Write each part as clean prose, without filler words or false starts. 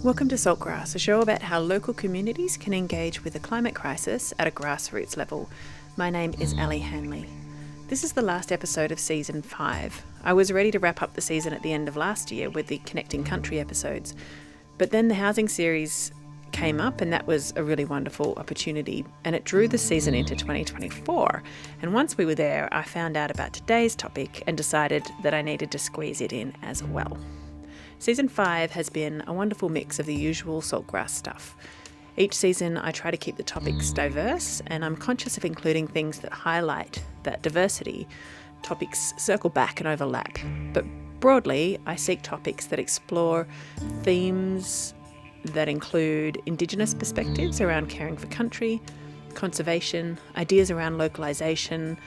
Welcome to Saltgrass, a show about how local communities can engage with the climate crisis at a grassroots level. My name is Ali Hanley. This is the last episode of Season 5. I was ready to wrap up the season at the end of last year with the Connecting Country episodes, but then the housing series came up and that was a really wonderful opportunity, and it drew the season into 2024. And once we were there, I found out about today's topic and decided that I needed to squeeze it in as well. Season 5 has been a wonderful mix of the usual Saltgrass stuff. Each season I try to keep the topics diverse, and I'm conscious of including things that highlight that diversity. Topics circle back and overlap, but broadly I seek topics that explore themes that include Indigenous perspectives around caring for country, conservation, ideas around localisation,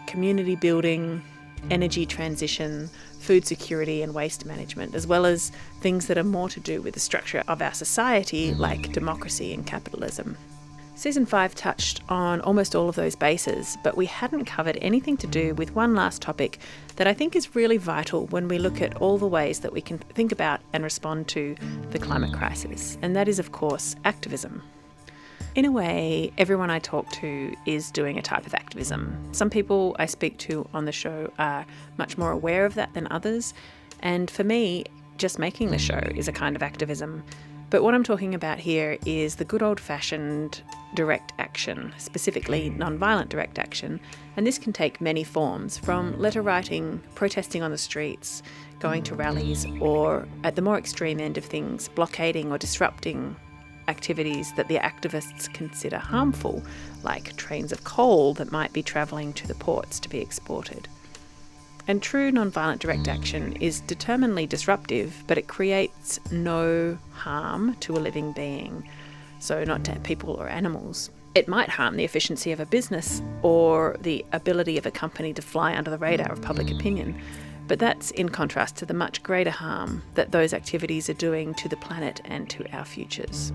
community building, energy transition, food security and waste management, as well as things that are more to do with the structure of our society, like democracy and capitalism. Season 5 touched on almost all of those bases, but we hadn't covered anything to do with one last topic that I think is really vital when we look at all the ways that we can think about and respond to the climate crisis, and that is, of course, activism. In a way, everyone I talk to is doing a type of activism. Some people I speak to on the show are much more aware of that than others, and for me, just making the show is a kind of activism. But what I'm talking about here is the good old-fashioned direct action, specifically non-violent direct action, and this can take many forms, from letter writing, protesting on the streets, going to rallies, or at the more extreme end of things, blockading or disrupting activities that the activists consider harmful, like trains of coal that might be travelling to the ports to be exported. And true non-violent direct action is determinedly disruptive, but it creates no harm to a living being, so not to people or animals. It might harm the efficiency of a business or the ability of a company to fly under the radar of public opinion, but that's in contrast to the much greater harm that those activities are doing to the planet and to our futures.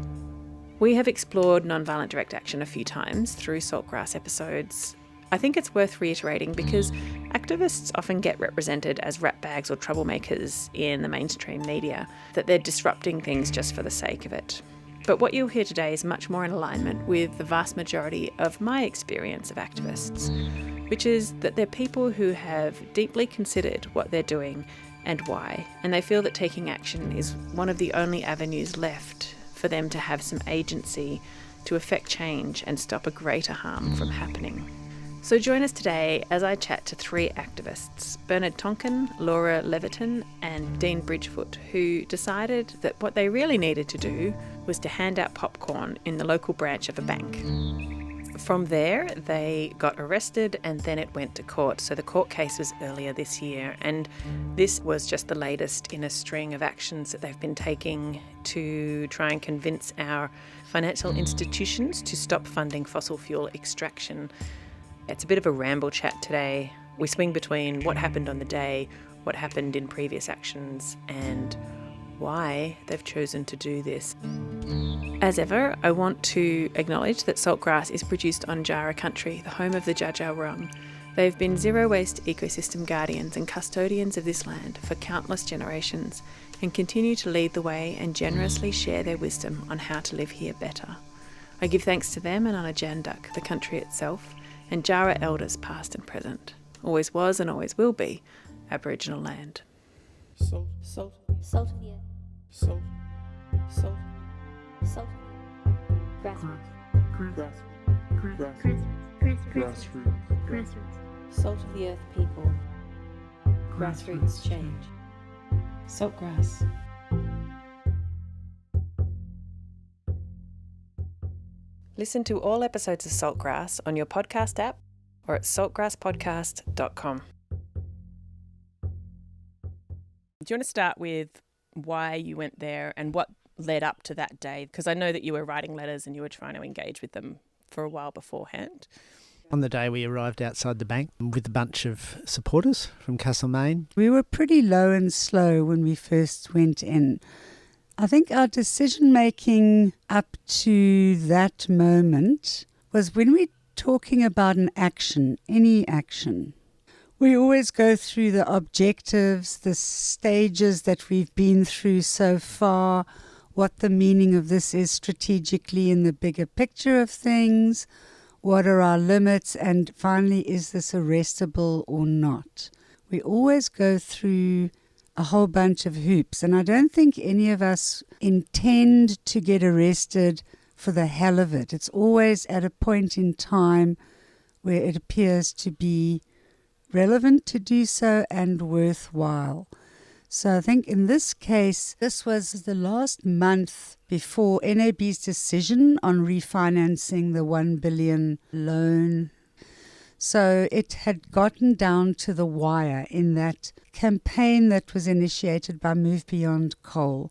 We have explored non-violent direct action a few times through Saltgrass episodes. I think it's worth reiterating because activists often get represented as ratbags or troublemakers in the mainstream media, that they're disrupting things just for the sake of it. But what you'll hear today is much more in alignment with the vast majority of my experience of activists, which is that they're people who have deeply considered what they're doing and why, and they feel that taking action is one of the only avenues left for them to have some agency to effect change and stop a greater harm from happening. So join us today as I chat to 3 activists, Bernard Tonkin, Laura Levetan and Dean Bridgefoot, who decided that what they really needed to do was to hand out popcorn in the local branch of a bank. From there, they got arrested and then it went to court. So the court case was earlier this year, and this was just the latest in a string of actions that they've been taking to try and convince our financial institutions to stop funding fossil fuel extraction. It's a bit of a ramble chat today. We swing between what happened on the day, what happened in previous actions, and why they've chosen to do this. As ever, I want to acknowledge that Saltgrass is produced on Jara country, the home of the Dja Dja Wurrung. They've been zero-waste ecosystem guardians and custodians of this land for countless generations and continue to lead the way and generously share their wisdom on how to live here better. I give thanks to them and Anajanduk, the country itself, and Jara elders past and present. Always was and always will be Aboriginal land. Salt of the earth. Salt. Grassroots. Salt of the earth people. Grassroots change. Saltgrass. Listen to all episodes of Saltgrass on your podcast app or at saltgrasspodcast.com. Do you want to start with why you went there and what led up to that day? Because I know that you were writing letters and you were trying to engage with them for a while beforehand. On the day we arrived outside the bank with a bunch of supporters from Castlemaine. We were pretty low and slow when we first went in. I think our decision-making up to that moment was when we're talking about an action, any action. We always go through the objectives, the stages that we've been through so far, what the meaning of this is strategically in the bigger picture of things, what are our limits, and finally, is this arrestable or not? We always go through a whole bunch of hoops, and I don't think any of us intend to get arrested for the hell of it. It's always at a point in time where it appears to be relevant to do so and worthwhile. So I think in this case, this was the last month before NAB's decision on refinancing the 1 billion loan. So it had gotten down to the wire in that campaign that was initiated by Move Beyond Coal.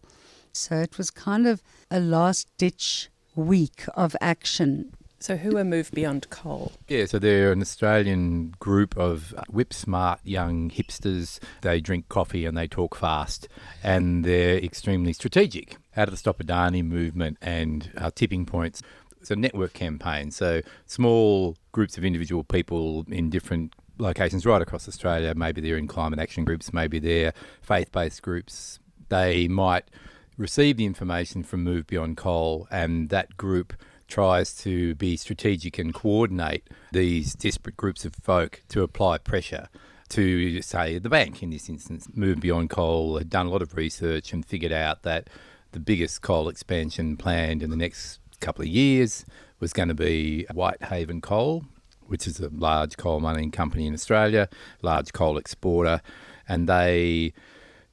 So it was kind of a last-ditch week of action. So who are Move Beyond Coal? Yeah, so they're an Australian group of whip-smart young hipsters. They drink coffee and they talk fast, and they're extremely strategic. Out of the Stop Adani movement and Tipping Points, it's a network campaign. So small groups of individual people in different locations right across Australia, maybe they're in climate action groups, maybe they're faith-based groups. They might receive the information from Move Beyond Coal, and that group tries to be strategic and coordinate these disparate groups of folk to apply pressure to, say, the bank in this instance. Move Beyond Coal had done a lot of research and figured out that the biggest coal expansion planned in the next couple of years was going to be Whitehaven Coal, which is a large coal mining company in Australia, large coal exporter, and they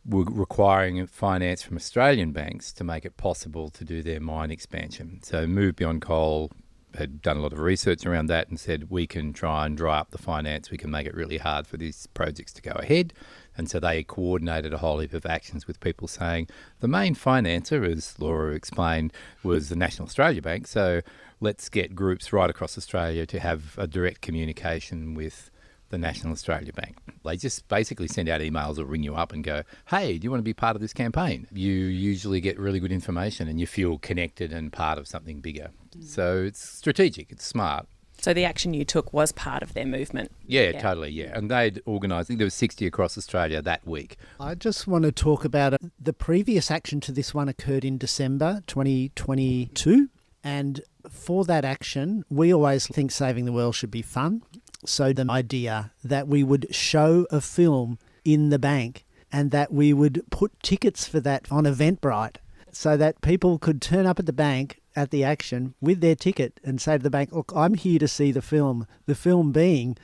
were requiring finance from Australian banks to make it possible to do their mine expansion. So Move Beyond Coal had done a lot of research around that and said, we can try and dry up the finance, we can make it really hard for these projects to go ahead. And so they coordinated a whole heap of actions with people saying the main financer, as Laura explained, was the National Australia Bank. So let's get groups right across Australia to have a direct communication with the National Australia Bank. They just basically send out emails or ring you up and go, hey, do you want to be part of this campaign? You usually get really good information and you feel connected and part of something bigger. So it's strategic, it's smart. So the action you took was part of their movement? Yeah, totally, yeah. And they'd organised, I think there was 60 across Australia that week. I just want to talk about the previous action to this one occurred in December 2022. And for that action, we always think saving the world should be fun. So the idea that we would show a film in the bank and that we would put tickets for that on Eventbrite so that people could turn up at the bank at the action with their ticket and say to the bank, look, I'm here to see the film being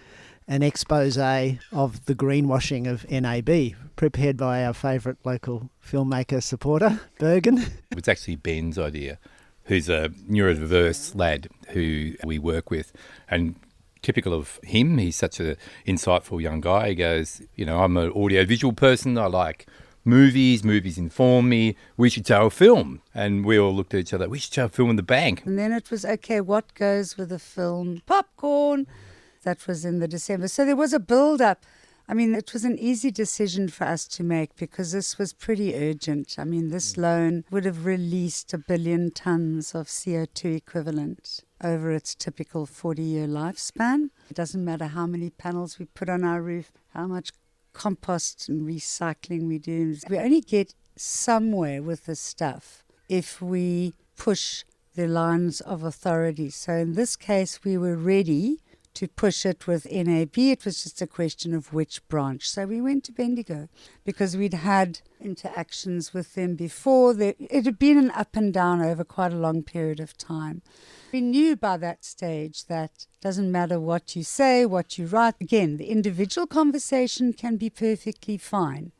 an expose of the greenwashing of NAB, prepared by our favourite local filmmaker supporter, Bergen. It was actually Ben's idea, who's a neurodiverse lad who we work with, and typical of him, he's such an insightful young guy. He goes, I'm an audio-visual person. I like movies inform me. We should show a film. And we all looked at each other, we should show a film in the bank. And then it was, okay, what goes with the film? Popcorn. That was in the December. So there was a build-up. I mean, it was an easy decision for us to make because this was pretty urgent. I mean, this loan would have released 1 billion tonnes of CO2 equivalent over its typical 40-year lifespan. It doesn't matter how many panels we put on our roof, how much compost and recycling we do. We only get somewhere with this stuff if we push the lines of authority. So in this case, we were ready to push it with NAB. It was just a question of which branch. So we went to Bendigo because we'd had interactions with them before. It had been an up and down over quite a long period of time. We knew by that stage that it doesn't matter what you say, what you write. Again, the individual conversation can be perfectly fine.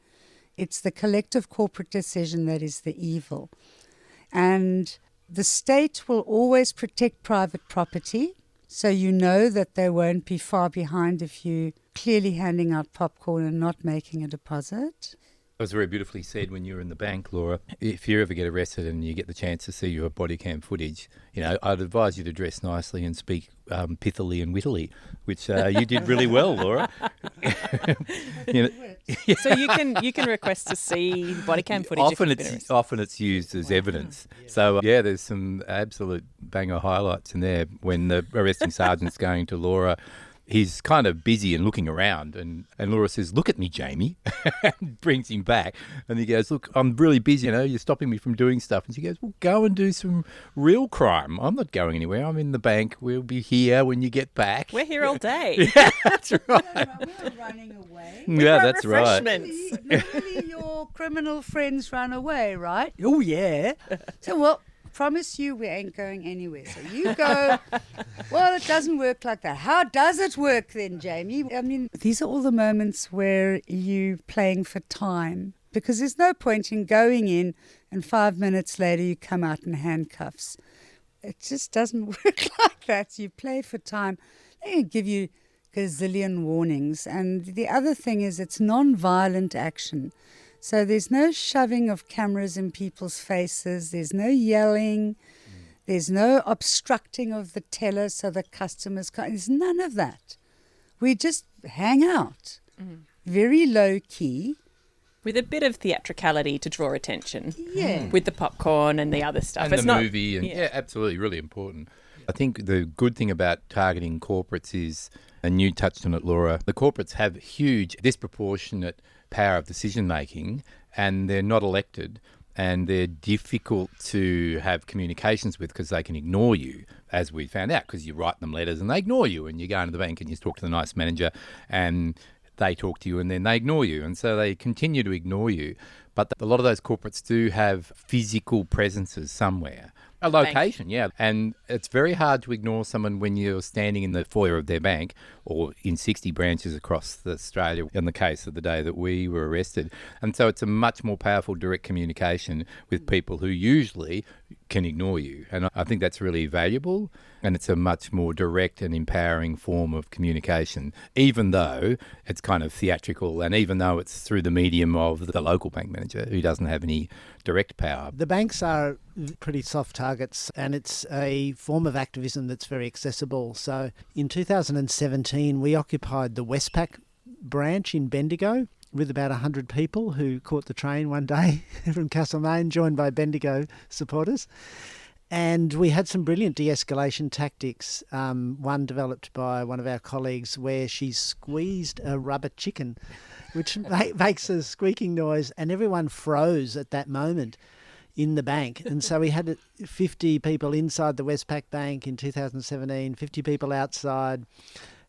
It's the collective corporate decision that is the evil. And the state will always protect private property. So you know that they won't be far behind if you clearly handing out popcorn and not making a deposit. It was very beautifully said when you were in the bank, Laura. If you ever get arrested and you get the chance to see your body cam footage, I'd advise you to dress nicely and speak pithily and wittily, which you did really well, Laura. So you can request to see body cam footage. Often it's used as evidence. So there's some absolute banger highlights in there when the arresting sergeant's going to Laura. he's kind of busy and looking around, and Laura says, "Look at me, Jamie," and brings him back. And he goes, "Look, I'm really busy, you're stopping me from doing stuff." And she goes, "Well, go and do some real crime. I'm not going anywhere. I'm in the bank. We'll be here when you get back." We're here all day. Yeah, that's right. We're running away. Yeah, that's right. Normally your criminal friends run away, right? Oh, yeah. So, well, promise you we ain't going anywhere. So you go. Well, it doesn't work like that. How does it work then, Jamie? I mean, these are all the moments where you're playing for time, because there's no point in going in and 5 minutes later you come out in handcuffs. It just doesn't work like that. You play for time. They give you gazillion warnings. And the other thing is it's non-violent action. So there's no shoving of cameras in people's faces. There's no yelling. There's no obstructing of the teller so the customers can't. There's none of that. We just hang out. Very low key. With a bit of theatricality to draw attention. Yeah. With the popcorn and the other stuff. And it's the not, movie. And yeah, absolutely, really important. I think the good thing about targeting corporates is, and you touched on it, Laura, the corporates have huge, disproportionate power of decision making, and they're not elected, and they're difficult to have communications with because they can ignore you, as we found out, because you write them letters and they ignore you, and you go into the bank and you talk to the nice manager and they talk to you and then they ignore you, and so they continue to ignore you. But a lot of those corporates do have physical presences somewhere. A location, yeah. And it's very hard to ignore someone when you're standing in the foyer of their bank or in 60 branches across Australia, in the case of the day that we were arrested. And so it's a much more powerful direct communication with people who usually can ignore you. And I think that's really valuable, and it's a much more direct and empowering form of communication, even though it's kind of theatrical and even though it's through the medium of the local bank manager who doesn't have any direct power. The banks are pretty soft targets, and it's a form of activism that's very accessible. So in 2017, we occupied the Westpac branch in Bendigo with about 100 people who caught the train one day from Castlemaine, joined by Bendigo supporters. And we had some brilliant de-escalation tactics. One developed by one of our colleagues where she squeezed a rubber chicken, which makes a squeaking noise, and everyone froze at that moment in the bank. And so we had 50 people inside the Westpac Bank in 2017, 50 people outside.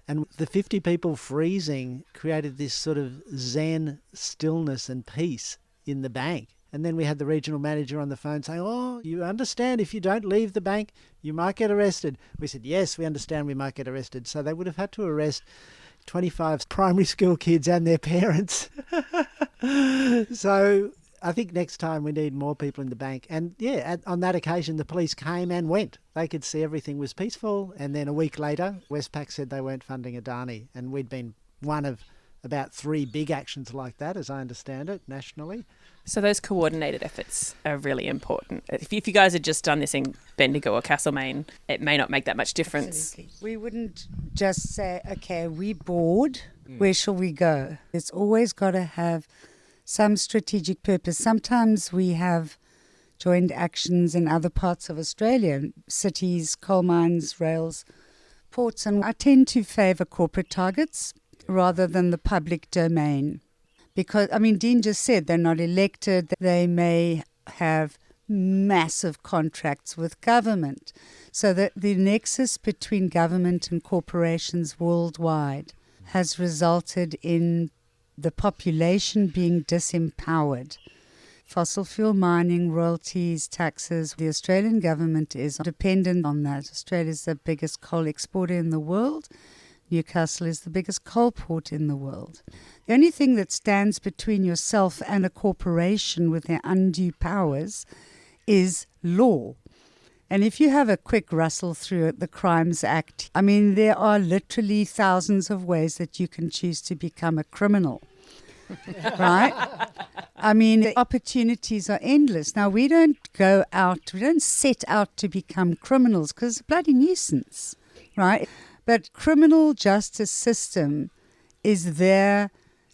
And the 50 people freezing created this sort of zen stillness and peace in the bank. And then we had the regional manager on the phone saying, "Oh, you understand if you don't leave the bank, you might get arrested." We said, "Yes, we understand we might get arrested." So they would have had to arrest 25 primary school kids and their parents. So I think next time we need more people in the bank. And yeah, on that occasion, the police came and went. They could see everything was peaceful. And then a week later, Westpac said they weren't funding Adani. And we'd been one of about 3 big actions like that, as I understand it, nationally. So those coordinated efforts are really important. If you guys had just done this in Bendigo or Castlemaine, it may not make that much difference. Absolutely. We wouldn't just say, okay, we're bored, where shall we go? It's always got to have some strategic purpose. Sometimes we have joined actions in other parts of Australia, cities, coal mines, rails, ports, and I tend to favour corporate targets rather than the public domain. Because, I mean, Dean just said they're not elected. They may have massive contracts with government. So that the nexus between government and corporations worldwide has resulted in the population being disempowered. Fossil fuel mining, royalties, taxes. The Australian government is dependent on that. Australia is the biggest coal exporter in the world. Newcastle is the biggest coal port in the world. The only thing that stands between yourself and a corporation with their undue powers is law. And if you have a quick rustle through the Crimes Act, I mean, there are literally thousands of ways that you can choose to become a criminal, right? I mean, the opportunities are endless. Now, we don't set out to become criminals because it's a bloody nuisance, right? But criminal justice system is there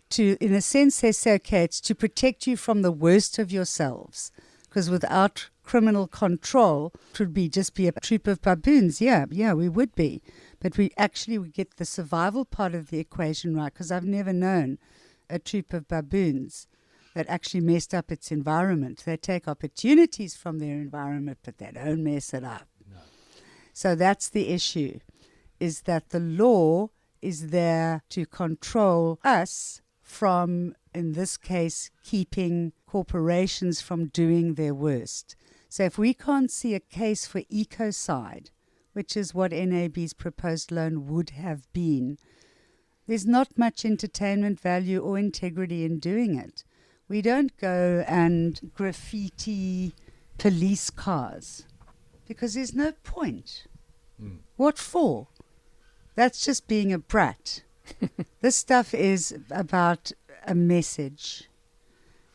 to, in a sense, they say, okay, it's to protect you from the worst of yourselves. Because without criminal control, it would just be a troop of baboons. Yeah, we would be. But we get the survival part of the equation right, because I've never known a troop of baboons that actually messed up its environment. They take opportunities from their environment, but they don't mess it up. No. So that's the issue, is that the law is there to control us from, in this case, keeping corporations from doing their worst. So if we can't see a case for ecocide, which is what NAB's proposed loan would have been, there's not much entertainment value or integrity in doing it. We don't go and graffiti police cars because there's no point. What for? That's just being a brat. This stuff is about a message,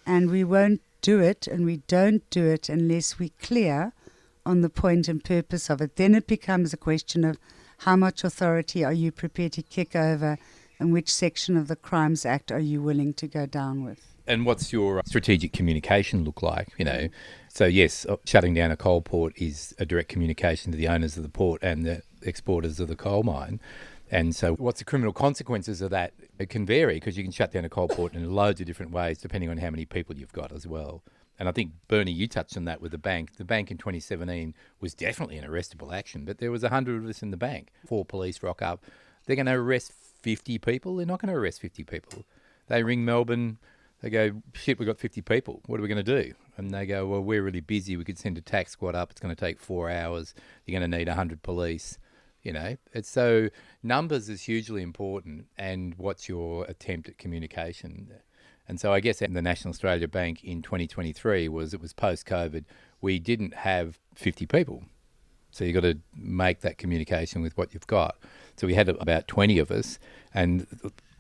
and we won't do it, and we don't do it unless we're clear on the point and purpose of it. Then it becomes a question of how much authority are you prepared to kick over, and which section of the Crimes Act are you willing to go down with. And what's your strategic communication look like? So yes, shutting down a coal port is a direct communication to the owners of the port and the exporters of the coal mine. And so what's the criminal consequences of that? It can vary, because you can shut down a coal port in loads of different ways depending on how many people you've got as well. And I think, Bernie, you touched on that with the bank. The bank in 2017 was definitely an arrestable action, but there was 100 of us in the bank. 4 police rock up. They're going to arrest 50 people? They're not going to arrest 50 people. They ring Melbourne. They go, shit, we've got 50 people. What are we going to do? And they go, well, we're really busy. We could send a tac squad up. It's going to take 4 hours. You're going to need 100 police. It's so numbers is hugely important, and what's your attempt at communication. And so I guess at the National Australia Bank in 2023 it was post-COVID. We didn't have 50 people. So you've got to make that communication with what you've got. So we had about 20 of us, and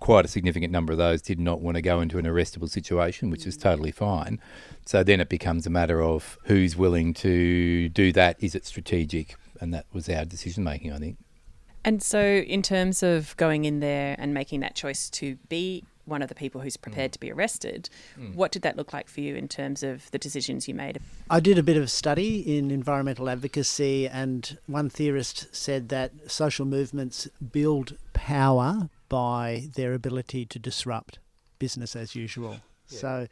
quite a significant number of those did not want to go into an arrestable situation, which is totally fine. So then it becomes a matter of who's willing to do that. Is it strategic? And that was our decision-making, I think. And so in terms of going in there and making that choice to be one of the people who's prepared to be arrested, what did that look like for you in terms of the decisions you made? I did a bit of study in environmental advocacy, and one theorist said that social movements build power by their ability to disrupt business as usual. Yeah. So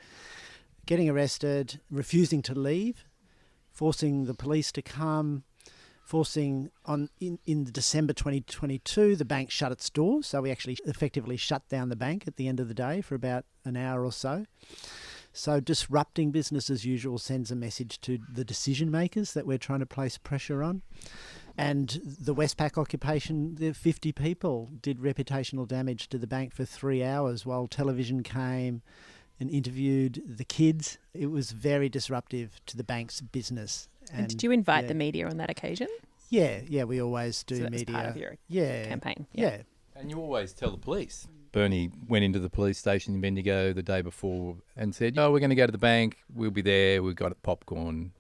getting arrested, refusing to leave, forcing the police to come, in December 2022, the bank shut its doors. So we actually effectively shut down the bank at the end of the day for about an hour or so. So disrupting business as usual sends a message to the decision makers that we're trying to place pressure on. And the Westpac occupation, the 50 people did reputational damage to the bank for 3 hours while television came and interviewed the kids. It was very disruptive to the bank's business. And did you invite the media on that occasion? Yeah, we always do so that media. Was part of your campaign. Yeah. And you always tell the police. Bernie went into the police station in Bendigo the day before and said, we're going to go to the bank. We'll be there. We've got popcorn.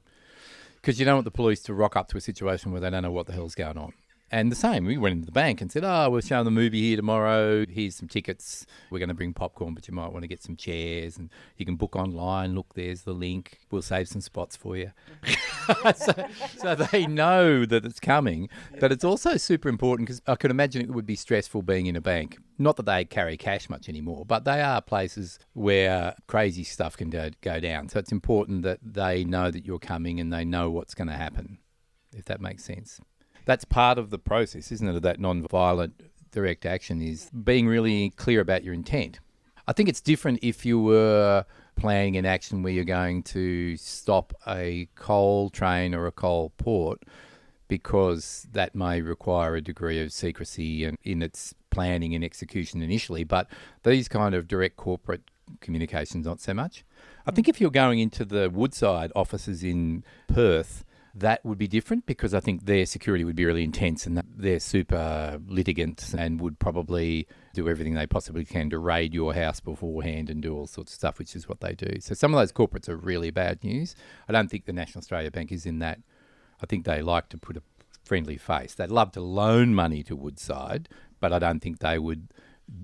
Because you don't want the police to rock up to a situation where they don't know what the hell's going on. And the same, we went into the bank and said, we're showing the movie here tomorrow. Here's some tickets. We're going to bring popcorn, but you might want to get some chairs, and you can book online. Look, there's the link. We'll save some spots for you. so they know that it's coming. But it's also super important, because I could imagine it would be stressful being in a bank. Not that they carry cash much anymore, but they are places where crazy stuff can go down. So it's important that they know that you're coming and they know what's going to happen, if that makes sense. That's part of the process, isn't it, of that non-violent direct action, is being really clear about your intent. I think it's different if you were planning an action where you're going to stop a coal train or a coal port, because that may require a degree of secrecy in its planning and execution initially. But these kind of direct corporate communications, not so much. I think if you're going into the Woodside offices in Perth, that would be different, because I think their security would be really intense, and they're super litigants and would probably do everything they possibly can to raid your house beforehand and do all sorts of stuff, which is what they do. So some of those corporates are really bad news. I don't think the National Australia Bank is in that. I think they like to put a friendly face. They'd love to loan money to Woodside, but I don't think they would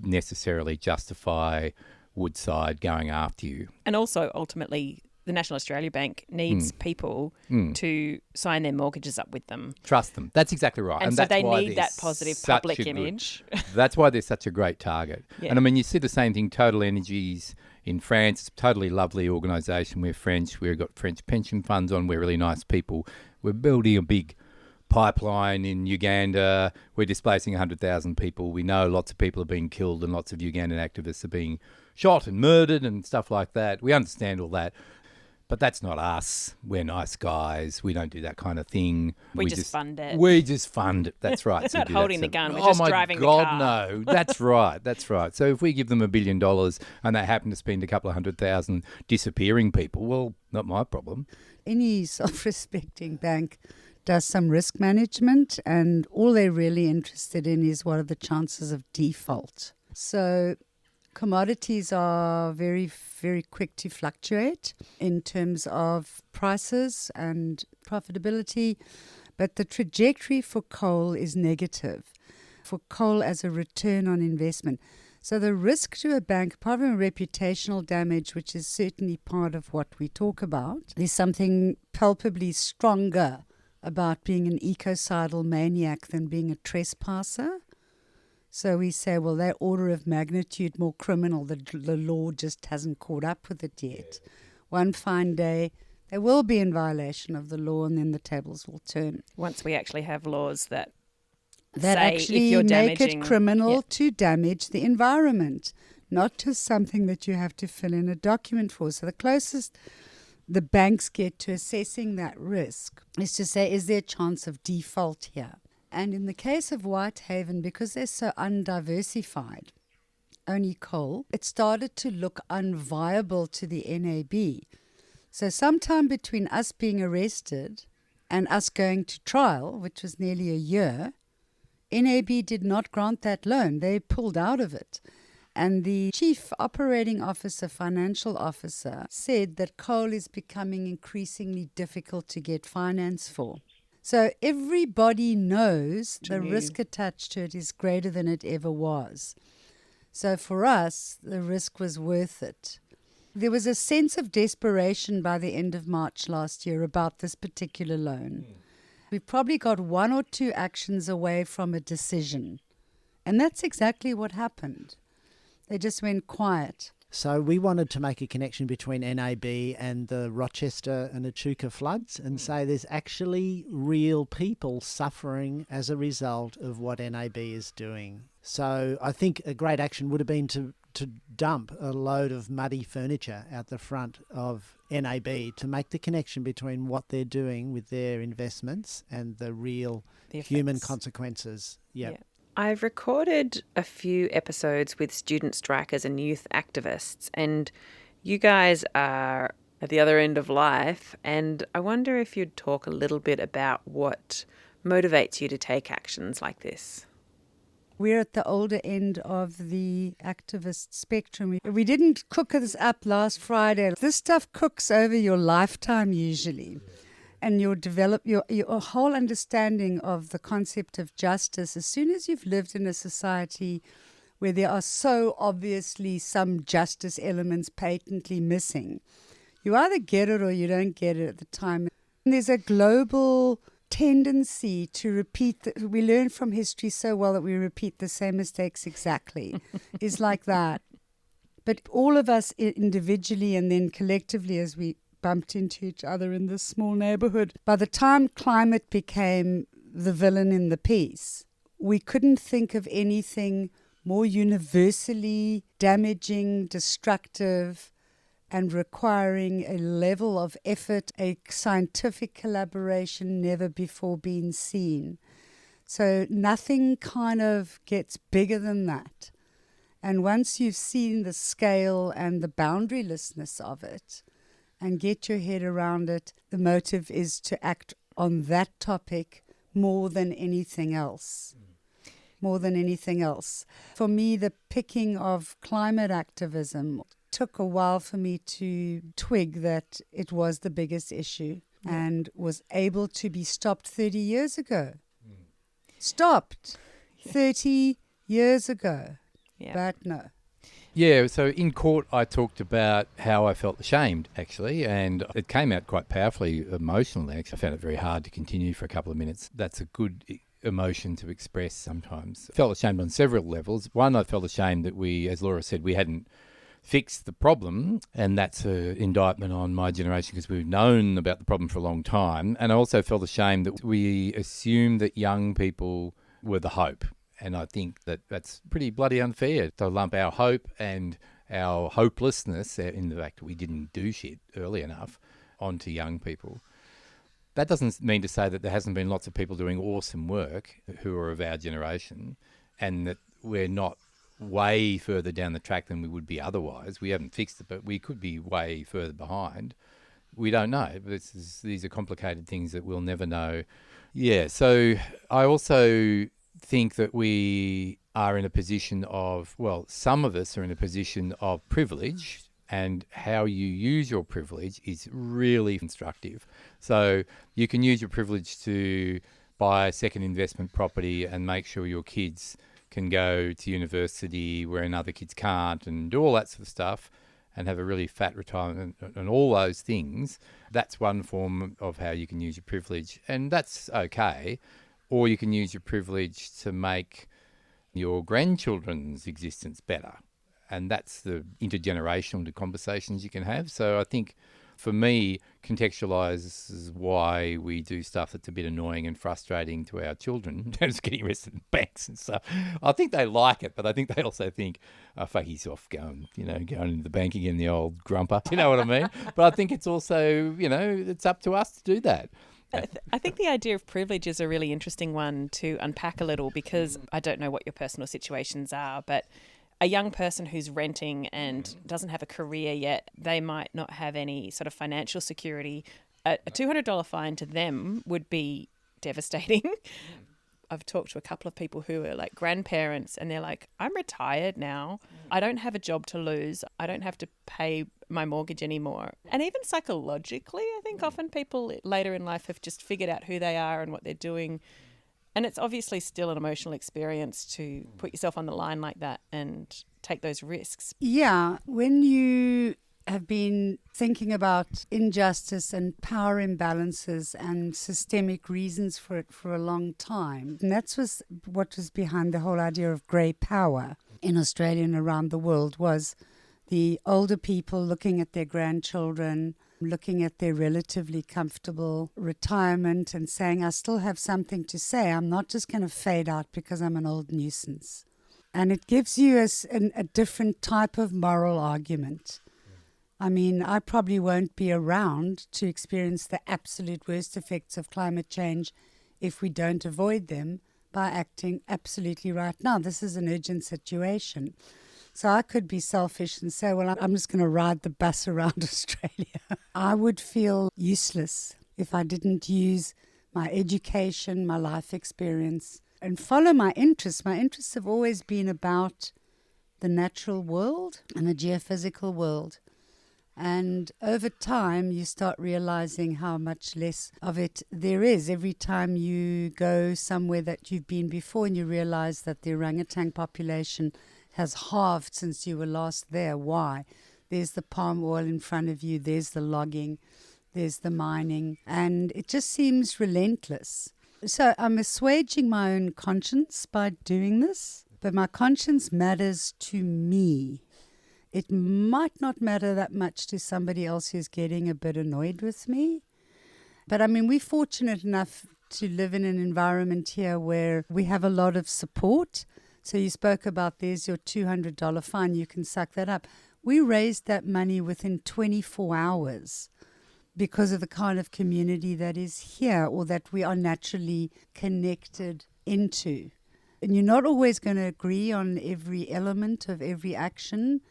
necessarily justify Woodside going after you. And also, ultimately, the National Australia Bank needs people to sign their mortgages up with them. Trust them. That's exactly right. And so that's they why need they're that positive such public a good- image. That's why they're such a great target. Yeah. And I mean, you see the same thing, Total Energies in France. It's a totally lovely organisation. We're French. We've got French pension funds on. We're really nice people. We're building a big pipeline in Uganda. We're displacing 100,000 people. We know lots of people are being killed and lots of Ugandan activists are being shot and murdered and stuff like that. We understand all that. But that's not us. We're nice guys. We don't do that kind of thing. We just fund it. We just fund it. That's right. We're not holding the gun. We're oh just my driving God, the car. no. That's right. That's right. So if we give them $1 billion and they happen to spend a couple of 100,000 disappearing people, well, not my problem. Any self-respecting bank does some risk management, and all they're really interested in is what are the chances of default. So commodities are very, very quick to fluctuate in terms of prices and profitability, but the trajectory for coal is negative, for coal as a return on investment. So the risk to a bank, apart from reputational damage, which is certainly part of what we talk about, there's something palpably stronger about being an ecocidal maniac than being a trespasser. So we say, well, they're order of magnitude more criminal. The law just hasn't caught up with it yet. One fine day, they will be in violation of the law, and then the tables will turn. Once we actually have laws that That say actually if you're make damaging, it criminal yeah. to damage the environment, not just something that you have to fill in a document for. So the closest the banks get to assessing that risk is to say, is there a chance of default here? And in the case of Whitehaven, because they're so undiversified, only coal, it started to look unviable to the NAB. So sometime between us being arrested and us going to trial, which was nearly a year, NAB did not grant that loan. They pulled out of it. And the chief operating officer, financial officer, said that coal is becoming increasingly difficult to get finance for. So everybody knows the risk attached to it is greater than it ever was. So for us, the risk was worth it. There was a sense of desperation by the end of March last year about this particular loan. We probably got 1 or 2 actions away from a decision. And that's exactly what happened. They just went quiet. So we wanted to make a connection between NAB and the Rochester and Echuca floods and say there's actually real people suffering as a result of what NAB is doing. So I think a great action would have been to dump a load of muddy furniture out the front of NAB to make the connection between what they're doing with their investments and the real human consequences. Yeah. I've recorded a few episodes with student strikers and youth activists, and you guys are at the other end of life, and I wonder if you'd talk a little bit about what motivates you to take actions like this. We're at the older end of the activist spectrum. We didn't cook this up last Friday. This stuff cooks over your lifetime usually. And you'll develop your whole understanding of the concept of justice as soon as you've lived in a society where there are so obviously some justice elements patently missing. You either get it or you don't get it at the time. And there's a global tendency to repeat. We learn from history so well that we repeat the same mistakes exactly. It's like that. But all of us individually and then collectively as we bumped into each other in this small neighborhood. By the time climate became the villain in the piece, we couldn't think of anything more universally damaging, destructive, and requiring a level of effort, a scientific collaboration never before been seen. So nothing kind of gets bigger than that. And once you've seen the scale and the boundarylessness of it, and get your head around it, the motive is to act on that topic more than anything else. More than anything else. For me, the picking of climate activism took a while for me to twig that it was the biggest issue and was able to be stopped 30 years ago. Stopped 30 years ago. Yeah. But no. Yeah, so in court I talked about how I felt ashamed, actually, and it came out quite powerfully emotionally. Actually, I found it very hard to continue for a couple of minutes. That's a good emotion to express sometimes. I felt ashamed on several levels. One, I felt ashamed that we, as Laura said, we hadn't fixed the problem, and that's an indictment on my generation because we've known about the problem for a long time. And I also felt ashamed that we assumed that young people were the hope. And I think that that's pretty bloody unfair to lump our hope and our hopelessness in the fact that we didn't do shit early enough onto young people. That doesn't mean to say that there hasn't been lots of people doing awesome work who are of our generation and that we're not way further down the track than we would be otherwise. We haven't fixed it, but we could be way further behind. We don't know. These are complicated things that we'll never know. Yeah, so I also think that we are in a position of, well, some of us are in a position of privilege, and how you use your privilege is really instructive. So you can use your privilege to buy a second investment property and make sure your kids can go to university where other kids can't, and do all that sort of stuff and have a really fat retirement and all those things. That's one form of how you can use your privilege, and that's okay. Or you can use your privilege to make your grandchildren's existence better. And that's the intergenerational conversations you can have. So I think for me, contextualises why we do stuff that's a bit annoying and frustrating to our children. Just getting arrested in banks and stuff. I think they like it, but I think they also think, oh, fuck, he's off going into the bank again, the old grumper. You know what I mean? But I think it's also, it's up to us to do that. I think the idea of privilege is a really interesting one to unpack a little, because I don't know what your personal situations are, but a young person who's renting and doesn't have a career yet, they might not have any sort of financial security. A $200 fine to them would be devastating. I've talked to a couple of people who are like grandparents, and they're like, I'm retired now. I don't have a job to lose. I don't have to pay my mortgage anymore. And even psychologically, I think often people later in life have just figured out who they are and what they're doing. And it's obviously still an emotional experience to put yourself on the line like that and take those risks. Yeah, when you have been thinking about injustice and power imbalances and systemic reasons for it for a long time, and that's what was behind the whole idea of grey power in Australia and around the world, was the older people looking at their grandchildren, looking at their relatively comfortable retirement and saying, I still have something to say. I'm not just going to fade out because I'm an old nuisance. And it gives you a different type of moral argument. I mean, I probably won't be around to experience the absolute worst effects of climate change if we don't avoid them by acting absolutely right now. This is an urgent situation. So I could be selfish and say, well, I'm just going to ride the bus around Australia. I would feel useless if I didn't use my education, my life experience, and follow my interests. My interests have always been about the natural world and the geophysical world. And over time, you start realizing how much less of it there is. Every time you go somewhere that you've been before and you realize that the orangutan population has halved since you were last there. Why? There's the palm oil in front of you, there's the logging, there's the mining, and it just seems relentless. So I'm assuaging my own conscience by doing this, but my conscience matters to me. It might not matter that much to somebody else who's getting a bit annoyed with me. But I mean, we're fortunate enough to live in an environment here where we have a lot of support. So you spoke about there's your $200 fine, you can suck that up. We raised that money within 24 hours because of the kind of community that is here, or that we are naturally connected into. And you're not always going to agree on every element of every action.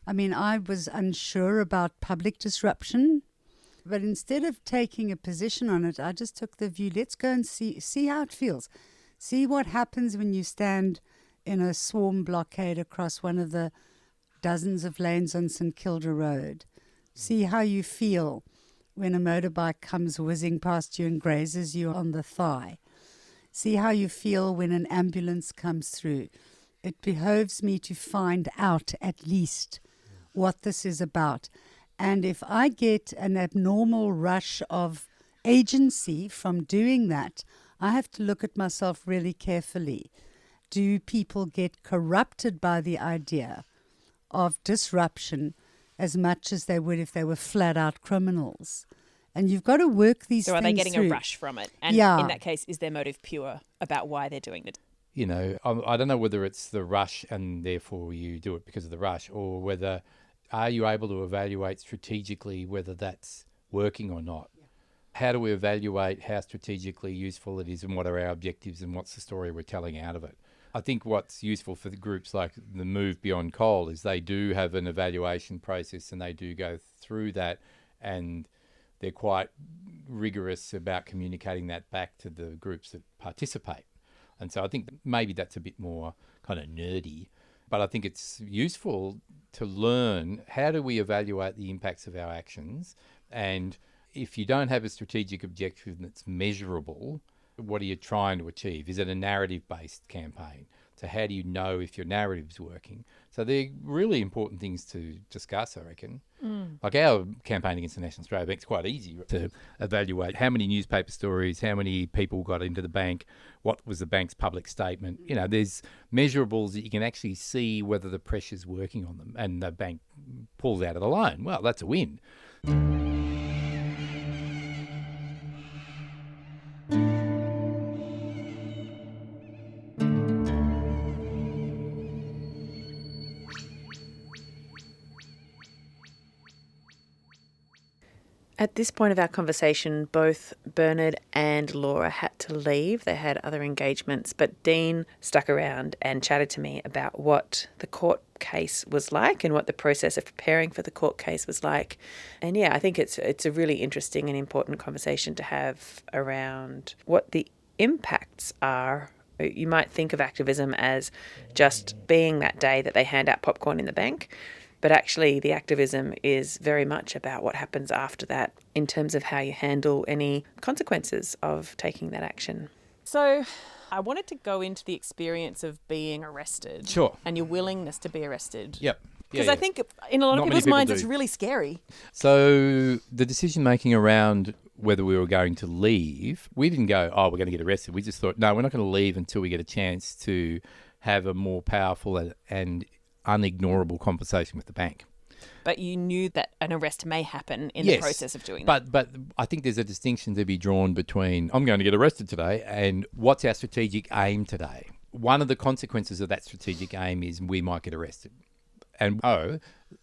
I mean, I was unsure about public disruption, but instead of taking a position on it, I just took the view, let's go and see how it feels. See what happens when you stand in a swarm blockade across one of the dozens of lanes on St Kilda Road. See how you feel when a motorbike comes whizzing past you and grazes you on the thigh. See how you feel when an ambulance comes through. it behoves me to find out at least what this is about. And if I get an abnormal rush of agency from doing that, I have to look at myself really carefully. Do people get corrupted by the idea of disruption as much as they would if they were flat out criminals? And you've got to work these things So are they getting through. a rush from it? And Yeah. in that case, is their motive pure about why they're doing it? You know, I don't know whether it's the rush and therefore you do it because of the rush, or whether are you able to evaluate strategically whether that's working or not? How do we evaluate how strategically useful it is and what are our objectives and what's the story we're telling out of it? I think what's useful for the groups like the Move Beyond Coal is they do have an evaluation process and they do go through that, and they're quite rigorous about communicating that back to the groups that participate. And so I think maybe that's a bit more kind of nerdy, but I think it's useful to learn how do we evaluate the impacts of our actions. And if you don't have a strategic objective that's measurable, what are you trying to achieve? Is it a narrative-based campaign? So how do you know if your narrative's working? So they're really important things to discuss, I reckon. Like our campaign against the National Australia Bank is quite easy to evaluate how many newspaper stories, how many people got into the bank, what was the bank's public statement. You know, there's measurables that you can actually see whether the pressure's working on them, and the bank pulls out of the loan. Well, that's a win. At this point of our conversation, both Bernard and Laura had to leave. They had other engagements, but Dean stuck around and chatted to me about what the court case was like and what the process of preparing for the court case was like. And yeah, I think it's a really interesting and important conversation to have around what the impacts are. You might think of activism as just being that day that they hand out popcorn in the bank. But actually, the activism is very much about what happens after that in terms of how you handle any consequences of taking that action. So I wanted to go into the experience of being arrested. Sure. And your willingness to be arrested. Yep. Because I think in a lot of people's minds, it's really scary. So the decision making around whether we were going to leave, we didn't go, oh, we're going to get arrested. We just thought, no, we're not going to leave until we get a chance to have a more powerful and unignorable conversation with the bank. But you knew that an arrest may happen in the process of doing that. But I think there's a distinction to be drawn between I'm going to get arrested today and what's our strategic aim today. One of the consequences of that strategic aim is we might get arrested. And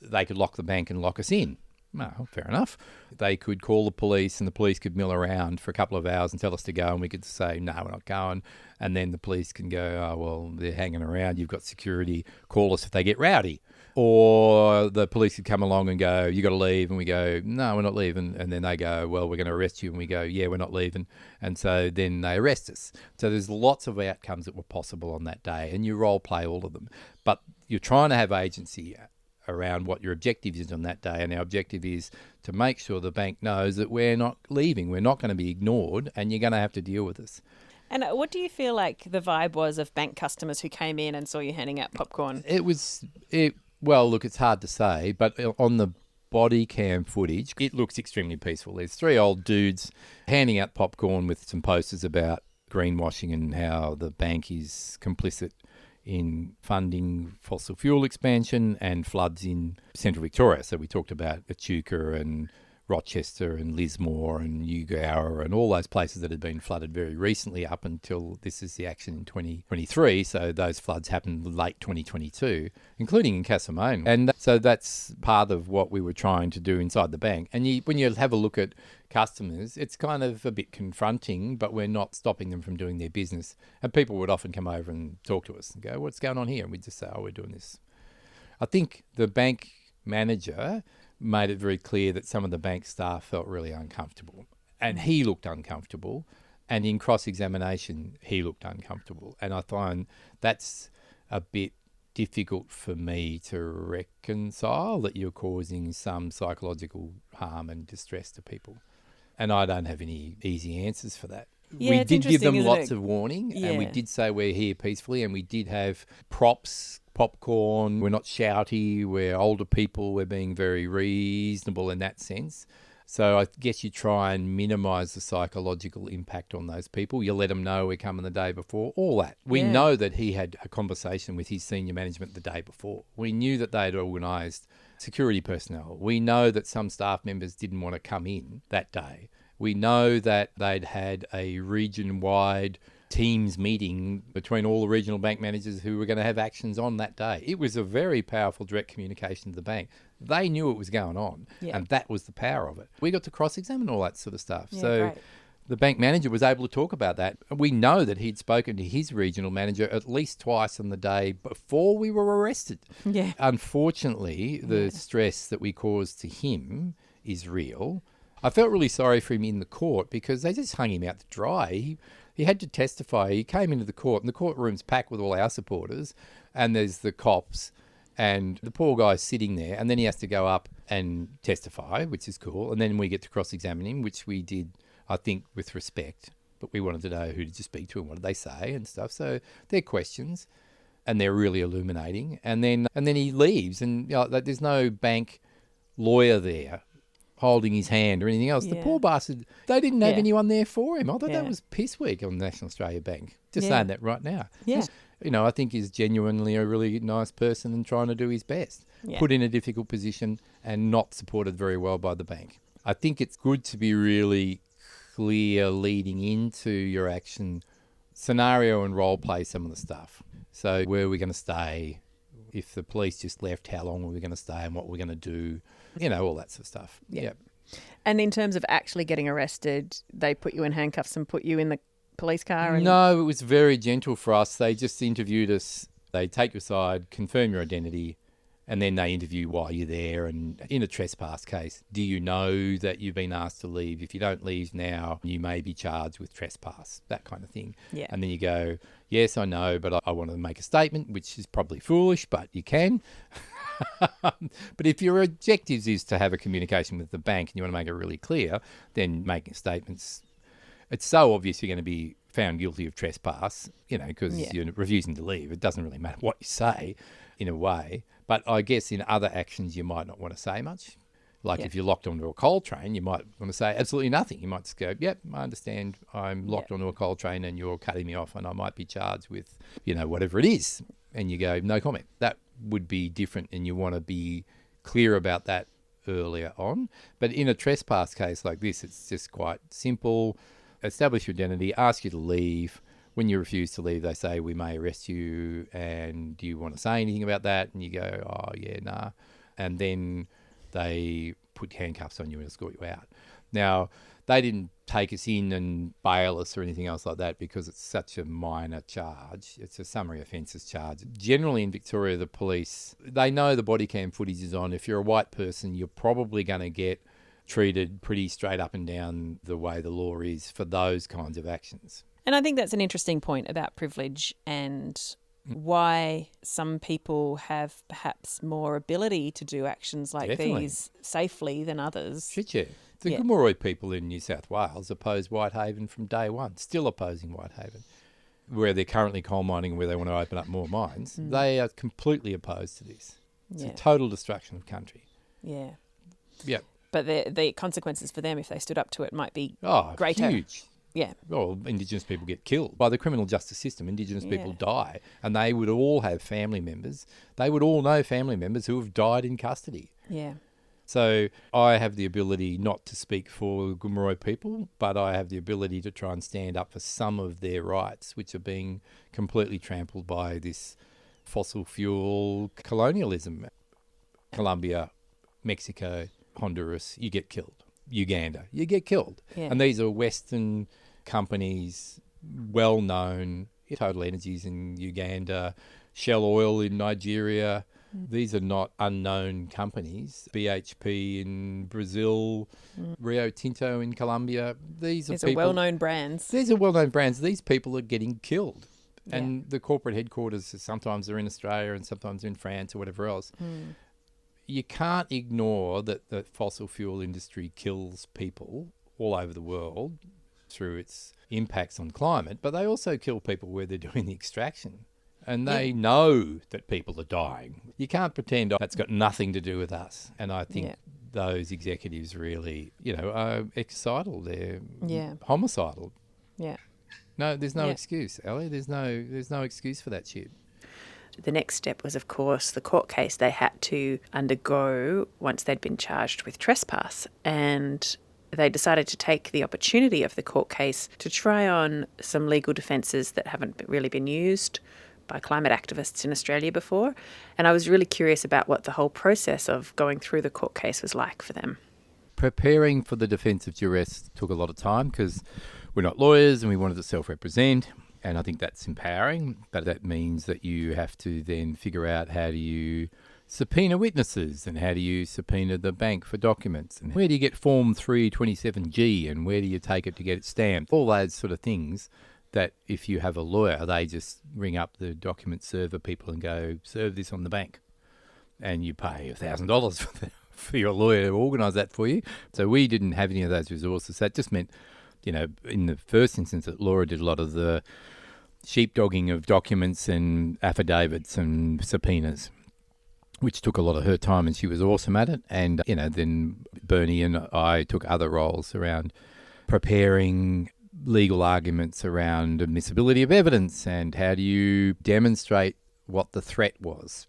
they could lock the bank and lock us in. Well, fair enough. They could call the police and the police could mill around for a couple of hours and tell us to go, and we could say, no, we're not going. And then the police can go, oh, well, they're hanging around. You've got security. Call us if they get rowdy. Or the police could come along and go, you got to leave. And we go, no, we're not leaving. And then they go, well, we're going to arrest you. And we go, yeah, we're not leaving. And so then they arrest us. So there's lots of outcomes that were possible on that day. And you role play all of them. But you're trying to have agency around what your objective is on that day. And our objective is to make sure the bank knows that we're not leaving. We're not going to be ignored and you're going to have to deal with us. And what do you feel like the vibe was of bank customers who came in and saw you handing out popcorn? Well, look, it's hard to say, but on the body cam footage, it looks extremely peaceful. There's three old dudes handing out popcorn with some posters about greenwashing and how the bank is complicit in funding fossil fuel expansion and floods in central Victoria. So we talked about Echuca and Rochester and Lismore and Eugowra and all those places that had been flooded very recently up until this is the action in 2023. So those floods happened late 2022, including in Castlemaine. And so that's part of what we were trying to do inside the bank. And when you have a look at customers, it's kind of a bit confronting, but we're not stopping them from doing their business. And people would often come over and talk to us and go, what's going on here? And we'd just say, oh, we're doing this. I think the bank manager made it very clear that some of the bank staff felt really uncomfortable. And he looked uncomfortable. And in cross-examination, he looked uncomfortable. And I find that's a bit difficult for me to reconcile, that you're causing some psychological harm and distress to people. And I don't have any easy answers for that. Yeah, we it's did give them interesting, isn't lots it? of warning, and we Yeah. did say we're here peacefully, and we did have props, popcorn. We're not shouty. We're older people. We're being very reasonable in that sense. So I guess you try and minimise the psychological impact on those people. You let them know we're coming the day before, all that. We Yeah. know that he had a conversation with his senior management the day before. We knew that they had organised security personnel. We know that some staff members didn't want to come in that day. We know that they'd had a region-wide Teams meeting between all the regional bank managers who were going to have actions on that day. It was a very powerful direct communication to the bank. They knew it was going on, Yeah. and that was the power of it. We got to cross-examine all that sort of stuff. Yeah, So great. the bank manager was able to talk about that. We know that he'd spoken to his regional manager at least twice on the day before we were arrested. Yeah. Unfortunately, the stress that we caused to him is real. I felt really sorry for him in the court because they just hung him out to dry. He had to testify. He came into the court, and the courtroom's packed with all our supporters, and there's the cops, and the poor guy's sitting there, and then he has to go up and testify, which is cool, and then we get to cross-examine him, which we did, I think, with respect, but we wanted to know who did you speak to and what did they say and stuff. So they're questions, and they're really illuminating. And then he leaves, and there's no bank lawyer there holding his hand or anything else. The Yeah. poor bastard, they didn't have Yeah. anyone there for him. I thought Yeah. that was piss weak on National Australia Bank. Just Yeah. saying that right now. Yeah. I think he's genuinely a really nice person and trying to do his best. Yeah. Put in a difficult position and not supported very well by the bank. I think it's good to be really clear leading into your action, scenario and role play some of the stuff. So where are we going to stay? If the police just left, how long were we going to stay and what we're going to do? All that sort of stuff. Yeah. Yep. And in terms of actually getting arrested, they put you in handcuffs and put you in the police car? And... No, it was very gentle for us. They just interviewed us. They take you aside, confirm your identity, and then they interview while you're there. And in a trespass case, do you know that you've been asked to leave? If you don't leave now, you may be charged with trespass, that kind of thing. Yeah. And then you go, yes, I know, but I want to make a statement, which is probably foolish, but you can. But if your objectives is to have a communication with the bank and you want to make it really clear, then making statements, it's so obvious you're going to be found guilty of trespass, because you're refusing to leave. It doesn't really matter what you say in a way. But I guess in other actions, you might not want to say much. Like if you're locked onto a coal train, you might want to say absolutely nothing. You might just go, yep, I understand I'm locked onto a coal train and you're cutting me off and I might be charged with, whatever it is. And you go, no comment. That would be different, and you want to be clear about that earlier on. But in a trespass case like this, it's just quite simple. Establish your identity, ask you to leave. When you refuse to leave, they say, we may arrest you, and do you want to say anything about that? And you go, oh, yeah, nah. And then they put handcuffs on you and escort you out. Now, they didn't take us in and bail us or anything else like that because it's such a minor charge. It's a summary offences charge. Generally in Victoria, the police, they know the body cam footage is on. If you're a white person, you're probably going to get treated pretty straight up and down the way the law is for those kinds of actions. And I think that's an interesting point about privilege and why some people have perhaps more ability to do actions like Definitely. these safely than others. Shit, yeah. The Yeah. Gomeroi people in New South Wales opposed Whitehaven from day one, still opposing Whitehaven. Where they're currently coal mining and where they want to open up more mines, they are completely opposed to this. It's a total destruction of country. Yeah. Yep. But the consequences for them, if they stood up to it, might be Oh, greater. huge. Yeah. Well, Indigenous people get killed. By the criminal justice system, Indigenous people Yeah. die, and they would all have family members. They would all know family members who have died in custody. Yeah. So I have the ability not to speak for Gomeroi people, but I have the ability to try and stand up for some of their rights, which are being completely trampled by this fossil fuel colonialism. Colombia, Mexico, Honduras, you get killed. Uganda, you get killed. Yeah. And these are Western companies, well-known, Total Energies in Uganda, Shell Oil in Nigeria. These are not unknown companies. BHP in Brazil, Rio Tinto in Colombia. These are well-known brands. These are well-known brands. These people are getting killed. And the corporate headquarters sometimes are in Australia and sometimes in France or whatever else. You can't ignore that the fossil fuel industry kills people all over the world. through its impacts on climate, but they also kill people where they're doing the extraction. And they know that people are dying. You can't pretend that's got nothing to do with us. And I think those executives really, are excital. They're homicidal. Yeah. No, there's no excuse, Ellie. There's no excuse for that shit. The next step was, of course, the court case they had to undergo once they'd been charged with trespass. And they decided to take the opportunity of the court case to try on some legal defences that haven't really been used by climate activists in Australia before. And I was really curious about what the whole process of going through the court case was like for them. Preparing for the defence of duress took a lot of time because we're not lawyers and we wanted to self-represent. And I think that's empowering, but that means that you have to then figure out how do you subpoena witnesses and how do you subpoena the bank for documents and where do you get Form 327G and where do you take it to get it stamped. All those sort of things that if you have a lawyer, they just ring up the document server people and go, serve this on the bank. And you pay $1,000 for your lawyer to organise that for you. So we didn't have any of those resources. That just meant, in the first instance, that Laura did a lot of the sheepdogging of documents and affidavits and subpoenas, which took a lot of her time, and she was awesome at it. And, then Bernie and I took other roles around preparing legal arguments around admissibility of evidence and how do you demonstrate what the threat was.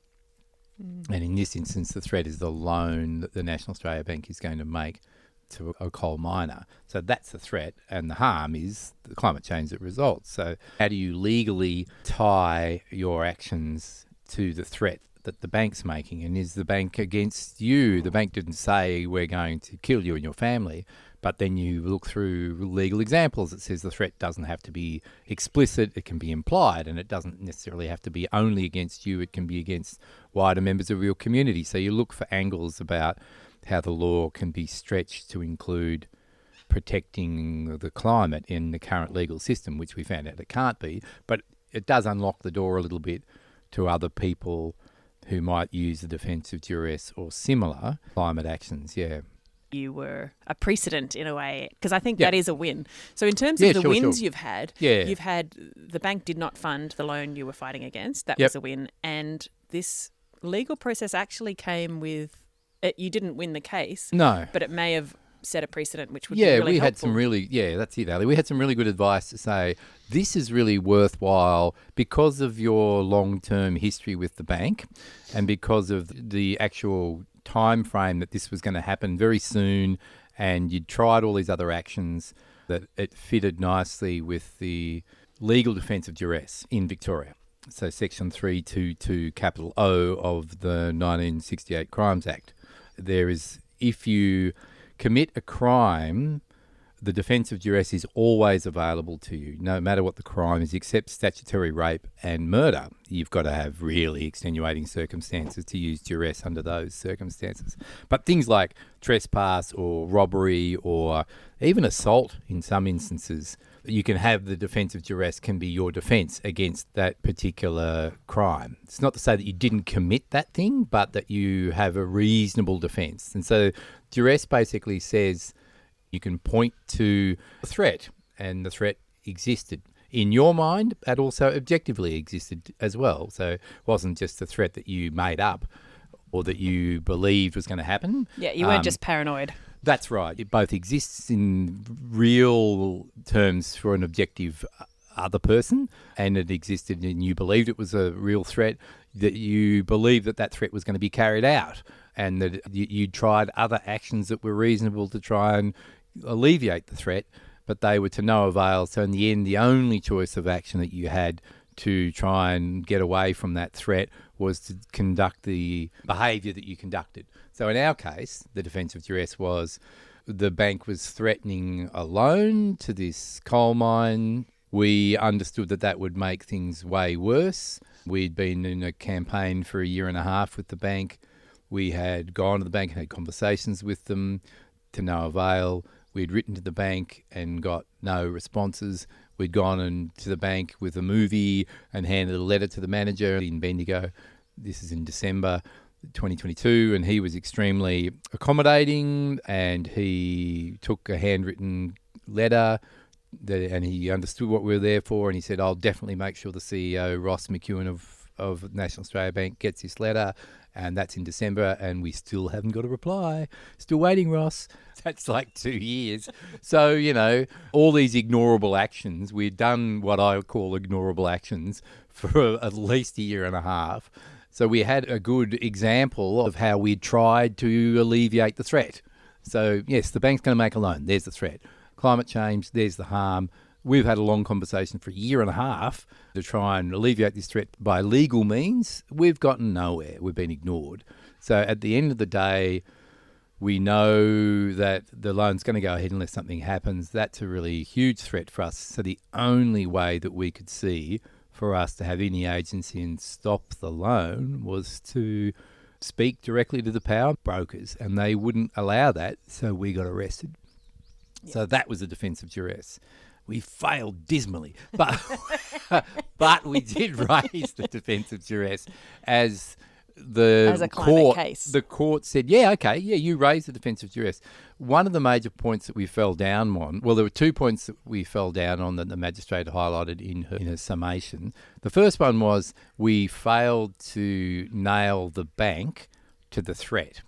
And in this instance, the threat is the loan that the National Australia Bank is going to make to a coal miner. So that's the threat, and the harm is the climate change that results. So how do you legally tie your actions to the threat that the bank's making? And is the bank against you? The bank didn't say we're going to kill you and your family, but then you look through legal examples that says the threat doesn't have to be explicit, it can be implied, and it doesn't necessarily have to be only against you, it can be against wider members of your community. So you look for angles about how the law can be stretched to include protecting the climate in the current legal system, which we found out it can't be, but it does unlock the door a little bit to other people who might use the defence of duress or similar climate actions, You were a precedent in a way, because I think that is a win. So in terms of the wins you've had, the bank did not fund the loan you were fighting against. That was a win. And this legal process actually came with, you didn't win the case. No. But it may have set a precedent, which would be really helpful. Had some really, that's it, Ali. We had some really good advice to say, this is really worthwhile because of your long-term history with the bank and because of the actual time frame that this was going to happen very soon, and you'd tried all these other actions, that it fitted nicely with the legal defence of duress in Victoria. So Section 322 capital O of the 1968 Crimes Act. There is, if you commit a crime, the defence of duress is always available to you, no matter what the crime is, except statutory rape and murder. You've got to have really extenuating circumstances to use duress under those circumstances. But things like trespass or robbery or even assault in some instances, you can have the defence of duress can be your defence against that particular crime. It's not to say that you didn't commit that thing, but that you have a reasonable defence. And so duress basically says you can point to a threat, and the threat existed in your mind, but also objectively existed as well. So it wasn't just a threat that you made up or that you believed was going to happen. Yeah, you weren't just paranoid. That's right. It both exists in real terms for an objective other person, and it existed and you believed it was a real threat, that you believed that that threat was going to be carried out, and that you tried other actions that were reasonable to try and alleviate the threat, but they were to no avail. So in the end, the only choice of action that you had to try and get away from that threat was to conduct the behaviour that you conducted. So in our case, the defence of duress was the bank was threatening a loan to this coal mine. We understood that that would make things way worse. We'd been in a campaign for 1.5 years with the bank. We had gone to the bank and had conversations with them to no avail. We'd written to the bank and got no responses. We'd gone to the bank with a movie and handed a letter to the manager in Bendigo. This is in December 2022, and he was extremely accommodating, and he took a handwritten letter and he understood what we were there for, and he said, I'll definitely make sure the CEO, Ross McEwen of National Australia Bank, gets this letter, and that's in December, and we still haven't got a reply. Still waiting, Ross. That's like 2 years. So, all these ignorable actions, we've done what I call ignorable actions for at least a year and a half. So we had a good example of how we tried to alleviate the threat. So, yes, the bank's going to make a loan. There's the threat. Climate change, there's the harm. We've had a long conversation for a year and a half to try and alleviate this threat by legal means. We've gotten nowhere. We've been ignored. So at the end of the day, we know that the loan's going to go ahead unless something happens. That's a really huge threat for us. So the only way that we could see for us to have any agency and stop the loan was to speak directly to the power brokers, and they wouldn't allow that, so we got arrested. Yeah. So that was a defence of duress. We failed dismally, but we did raise the defence of duress as a court. case. The court said, you raised the defence of duress. One of the major points that we fell down on, well, there were 2 points that we fell down on that the magistrate highlighted in her summation. The first one was we failed to nail the bank to the threat,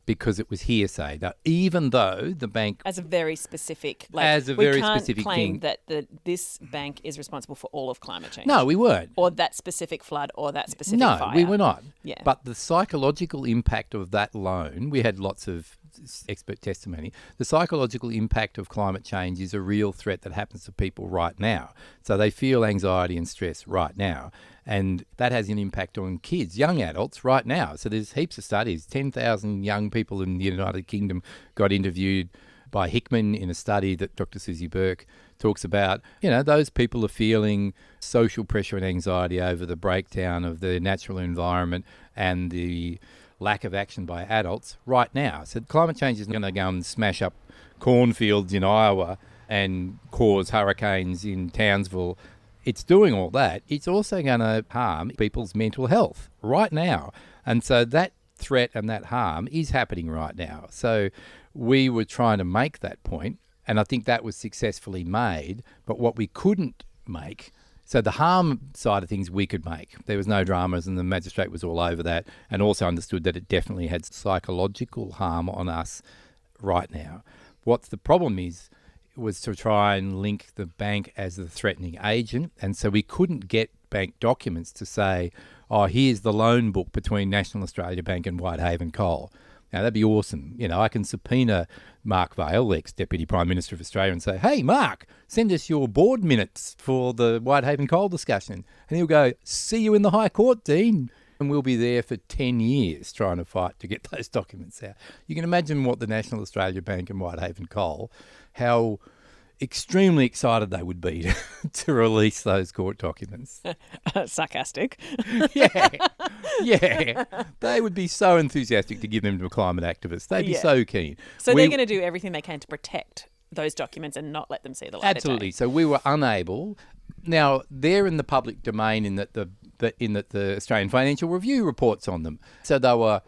because it was hearsay. Now, even though the bank... As a very specific... we can't claim that this bank is responsible for all of climate change. No, we weren't. Or that specific flood or that specific fire. No, we were not. Yeah. But the psychological impact of that loan, we had lots of expert testimony, the psychological impact of climate change is a real threat that happens to people right now. So they feel anxiety and stress right now. And that has an impact on kids, young adults right now. So there's heaps of studies. 10,000 young people in the United Kingdom got interviewed by Hickman in a study that Dr. Susie Burke talks about. Those people are feeling social pressure and anxiety over the breakdown of the natural environment and the lack of action by adults right now. So climate change is going to go and smash up cornfields in Iowa and cause hurricanes in Townsville. It's doing all that. It's also going to harm people's mental health right now. And so that threat and that harm is happening right now. So we were trying to make that point, and I think that was successfully made. But what we couldn't make, so the harm side of things we could make. There was no dramas, and the magistrate was all over that, and also understood that it definitely had psychological harm on us right now. What's the problem was to try and link the bank as the threatening agent. And so we couldn't get bank documents to say, here's the loan book between National Australia Bank and Whitehaven Coal. Now, that'd be awesome. I can subpoena Mark Vaile, ex-Deputy Prime Minister of Australia, and say, hey, Mark, send us your board minutes for the Whitehaven Coal discussion. And he'll go, see you in the High Court, Dean. And we'll be there for 10 years trying to fight to get those documents out. You can imagine what the National Australia Bank and Whitehaven Coal, how extremely excited they would be to release those court documents. Sarcastic. Yeah. They would be so enthusiastic to give them to a climate activist. They'd be so keen. So they're going to do everything they can to protect those documents and not let them see the light Absolutely. of day. So we were unable. Now, they're in the public domain in that the Australian Financial Review reports on them. So they were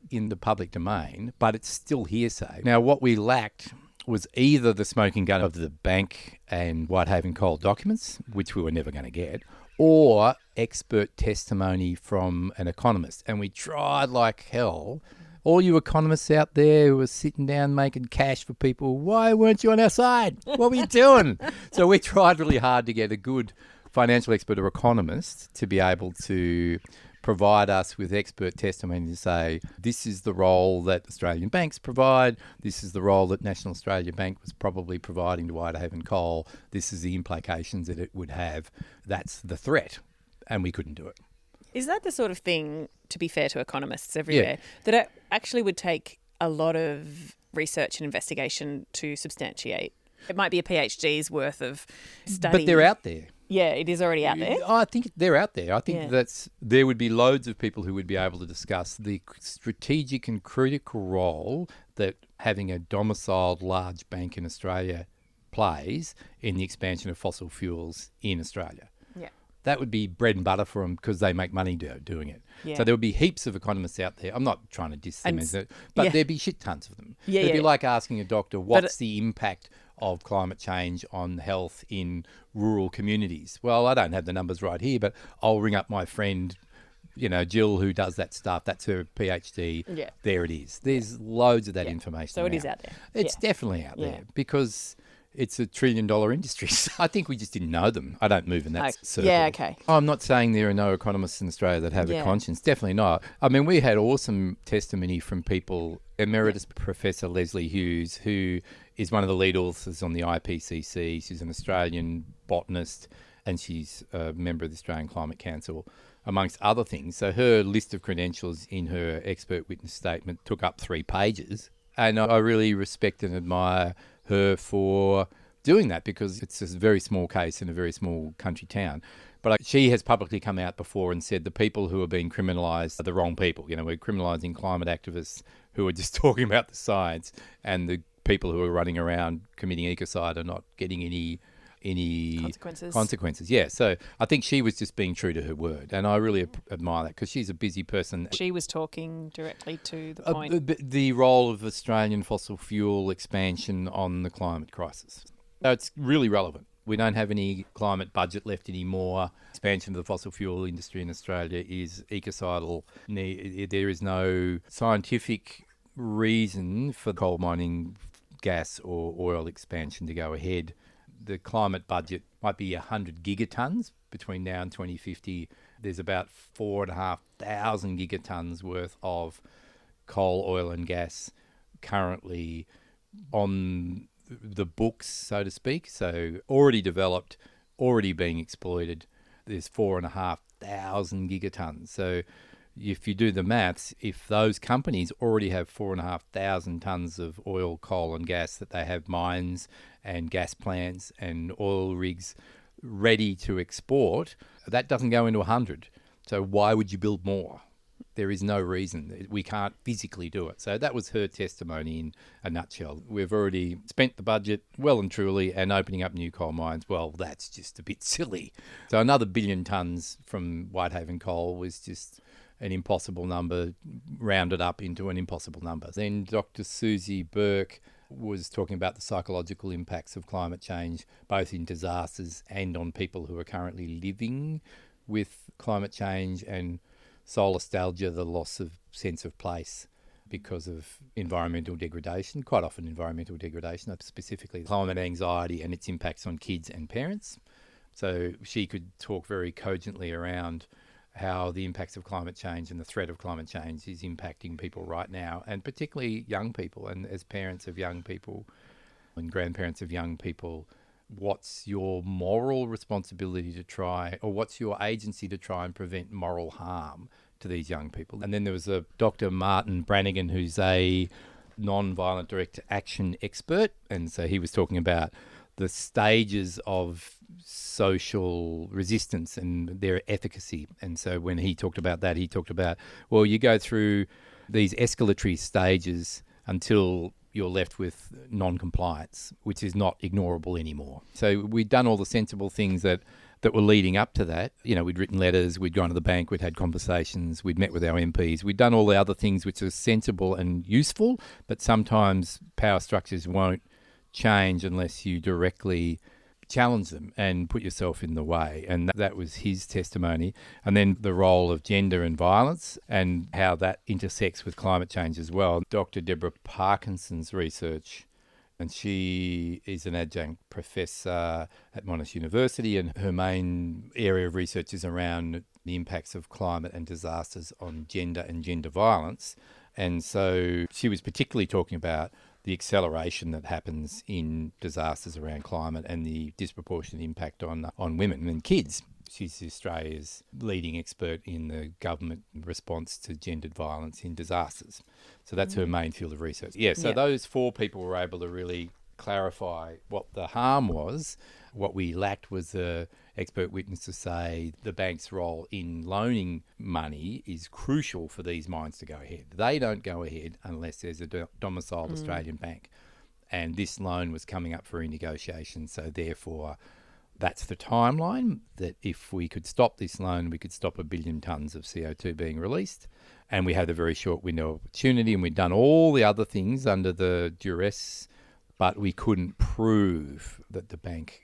in the public domain, but it's still hearsay. Now, what we lacked was either the smoking gun of the bank and Whitehaven Coal documents, which we were never going to get, or expert testimony from an economist. And we tried like hell. All you economists out there who were sitting down making cash for people, why weren't you on our side? What were you doing? So we tried really hard to get a good financial expert or economist to be able to provide us with expert testimony to say, this is the role that Australian banks provide, this is the role that National Australia Bank was probably providing to Whitehaven Coal, this is the implications that it would have, that's the threat, and we couldn't do it. Is that the sort of thing, to be fair to economists everywhere, that it actually would take a lot of research and investigation to substantiate? It might be a PhD's worth of study. But they're out there. Yeah, it is already out there. I think they're out there. I think there would be loads of people who would be able to discuss the strategic and critical role that having a domiciled large bank in Australia plays in the expansion of fossil fuels in Australia. Yeah. That would be bread and butter for them because they make money doing it. Yeah. So there would be heaps of economists out there. I'm not trying to diss them, but there'd be shit tons of them. It'd be like asking a doctor, what's the impact of climate change on health in rural communities. Well, I don't have the numbers right here, but I'll ring up my friend, Jill, who does that stuff. That's her PhD. Yeah. There it is. There's loads of that information. So it is out there. It's definitely out there because it's $1 trillion industry. I think we just didn't know them. I don't move in that circle. Yeah, okay. I'm not saying there are no economists in Australia that have a conscience. Definitely not. I mean, we had awesome testimony from people. Emeritus Professor Leslie Hughes, who is one of the lead authors on the IPCC. She's an Australian botanist and she's a member of the Australian Climate Council, amongst other things. So her list of credentials in her expert witness statement took up 3 pages. And I really respect and admire her for doing that because it's a very small case in a very small country town. But she has publicly come out before and said the people who are being criminalised are the wrong people. We're criminalising climate activists who are just talking about the science, and the people who are running around committing ecocide are not getting any consequences. Yeah, so I think she was just being true to her word, and I really admire that because she's a busy person. She was talking directly to the point. The role of Australian fossil fuel expansion on the climate crisis. So it's really relevant. We don't have any climate budget left anymore. Expansion of the fossil fuel industry in Australia is ecocidal. There is no scientific reason for coal mining, gas or oil expansion to go ahead. The climate budget might be 100 gigatons between now and 2050. There's about 4,500 gigatons worth of coal, oil and gas currently on the books, so to speak. So already developed, already being exploited. There's 4,500 gigatons. So if you do the maths, if those companies already have 4,500 tons of oil, coal and gas, that they have mines and gas plants and oil rigs ready to export, that doesn't go into 100. So why would you build more? There is no reason. We can't physically do it. So that was her testimony in a nutshell. We've already spent the budget well and truly, and opening up new coal mines, well, that's just a bit silly. So another 1 billion tonnes from Whitehaven Coal was just an impossible number, rounded up into an impossible number. Then Dr. Susie Burke was talking about the psychological impacts of climate change, both in disasters and on people who are currently living with climate change, and solastalgia, the loss of sense of place because of environmental degradation, quite often environmental degradation, specifically climate anxiety and its impacts on kids and parents. So she could talk very cogently around how the impacts of climate change and the threat of climate change is impacting people right now, and particularly young people. And as parents of young people and grandparents of young people, what's your moral responsibility to try, or what's your agency to try and prevent moral harm to these young people? And then there was a Dr. Martin Brannigan, who's a non-violent direct action expert. And so he was talking about the stages of social resistance and their efficacy. And so when he talked about that, he talked about, well, you go through these escalatory stages until you're left with non-compliance, which is not ignorable anymore. So we'd done all the sensible things that were leading up to that. We'd written letters, we'd gone to the bank, we'd had conversations, we'd met with our MPs, we'd done all the other things which are sensible and useful, but sometimes power structures won't change unless you directly challenge them and put yourself in the way. And that was his testimony. And then the role of gender and violence and how that intersects with climate change as well. Dr. Deborah Parkinson's research, and she is an adjunct professor at Monash University, and her main area of research is around the impacts of climate and disasters on gender and gender violence. And so she was particularly talking about the acceleration that happens in disasters around climate and the disproportionate impact on women and kids. She's Australia's leading expert in the government response to gendered violence in disasters. So that's her main field of research. So those 4 people were able to really clarify what the harm was. What we lacked was the expert witness to say the bank's role in loaning money is crucial for these mines to go ahead. They don't go ahead unless there's a domiciled Australian bank. And this loan was coming up for renegotiation, so therefore that's the timeline, that if we could stop this loan, we could stop 1 billion tonnes of CO2 being released. And we had a very short window of opportunity, and we'd done all the other things under the duress but we couldn't prove that the bank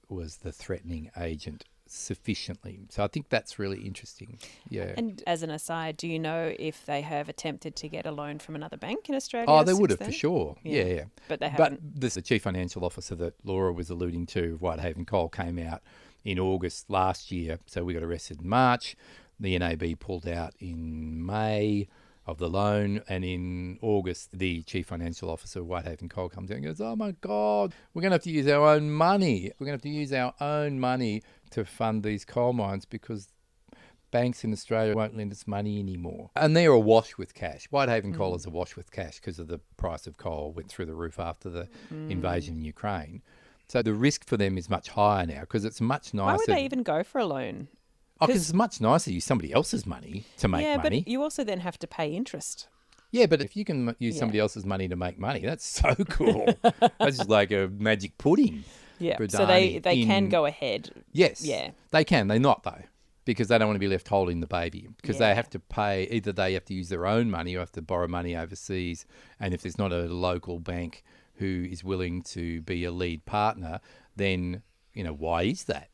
was the threatening agent sufficiently. So I think that's really interesting. Yeah. And as an aside, do you know if they have attempted to get a loan from another bank in Australia? Oh, they would since have for then? sure. Yeah. But they haven't. But the chief financial officer that Laura was alluding to, Whitehaven Coal, came out in August last year. So we got arrested in March. The NAB pulled out in May of the loan, and in August the chief financial officer of Whitehaven Coal comes out and goes, oh my God, we're going to have to use our own money. We're going to have to use our own money to fund these coal mines because banks in Australia won't lend us money anymore. And they're awash with cash. Whitehaven Coal is awash with cash because of the price of coal went through the roof after the invasion in Ukraine. So the risk for them is much higher now because it's much nicer. Why would they even go for a loan? Oh, because it's much nicer to use somebody else's money to make money. But you also then have to pay interest. Yeah, but if you can use somebody else's money to make money, that's so cool. That's just like a magic pudding. Yeah, so they can go ahead. Yes, Yeah. they can. They're not, though, because they don't want to be left holding the baby because they have to pay, either they have to use their own money or have to borrow money overseas. And if there's not a local bank who is willing to be a lead partner, then, why is that?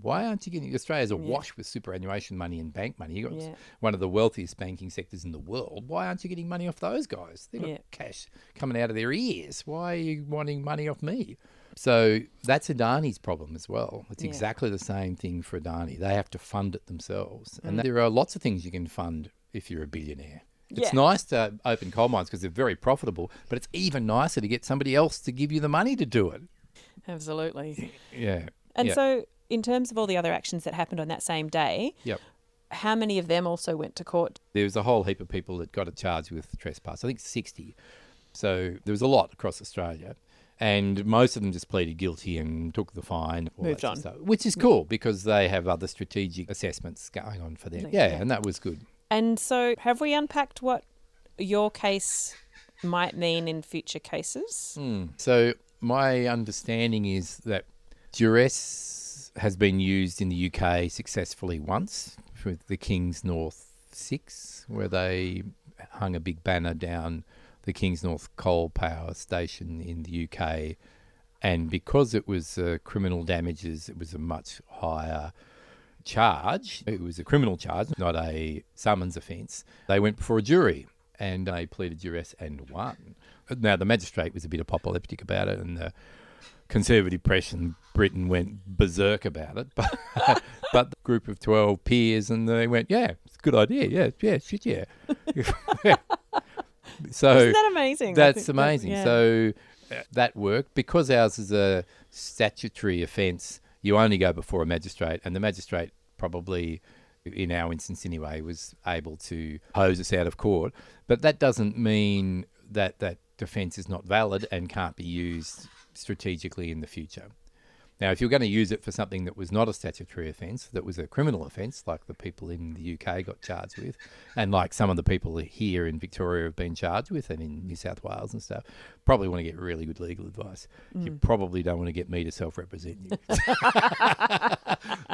Why aren't you getting... Australia's awash with superannuation money and bank money. You've got one of the wealthiest banking sectors in the world. Why aren't you getting money off those guys? They've got cash coming out of their ears. Why are you wanting money off me? So that's Adani's problem as well. It's exactly the same thing for Adani. They have to fund it themselves. And there are lots of things you can fund if you're a billionaire. It's nice to open coal mines because they're very profitable, but it's even nicer to get somebody else to give you the money to do it. Absolutely. Yeah. And so in terms of all the other actions that happened on that same day, how many of them also went to court? There was a whole heap of people that got charged with trespass. I think 60. So there was a lot across Australia. And most of them just pleaded guilty and took the fine. Moved on. Stuff, which is cool because they have other strategic assessments going on for them. Yeah, and that was good. And so have we unpacked what your case might mean in future cases? So my understanding is that duress has been used in the UK successfully once with the King's North 6, where they hung a big banner down the King's North coal power station in the UK. And because it was criminal damages, it was a much higher charge. It was a criminal charge, not a summons offence. They went before a jury and they pleaded duress and won. Now, the magistrate was a bit apocalyptic about it, and the conservative press in Britain went berserk about it. But the group of 12 peers, and they went, yeah, it's a good idea. Yeah, shit, yeah. So isn't that amazing? That's amazing. So that worked. Because ours is a statutory offence, you only go before a magistrate, and the magistrate probably, in our instance anyway, was able to hose us out of court. But that doesn't mean that that defence is not valid and can't be used strategically in the future. Now, if you're going to use it for something that was not a statutory offence, that was a criminal offence, like the people in the UK got charged with, and like some of the people here in Victoria have been charged with, and in New South Wales and stuff, probably want to get really good legal advice. You probably don't want to get me to self-represent you.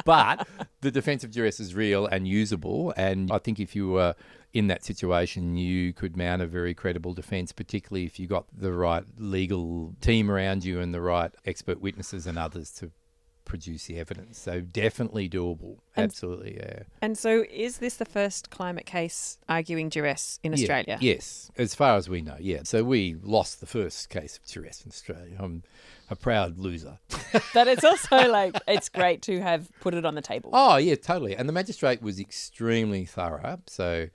But the defence of duress is real and usable, and I think if you were in that situation, you could mount a very credible defence, particularly if you got the right legal team around you and the right expert witnesses and others to produce the evidence. So definitely doable. Absolutely, yeah. And so is this the first climate case arguing duress in Australia? Yes, as far as we know, yeah. So we lost the first case of duress in Australia. I'm a proud loser. But it's also it's great to have put it on the table. Oh, yeah, totally. And the magistrate was extremely thorough. So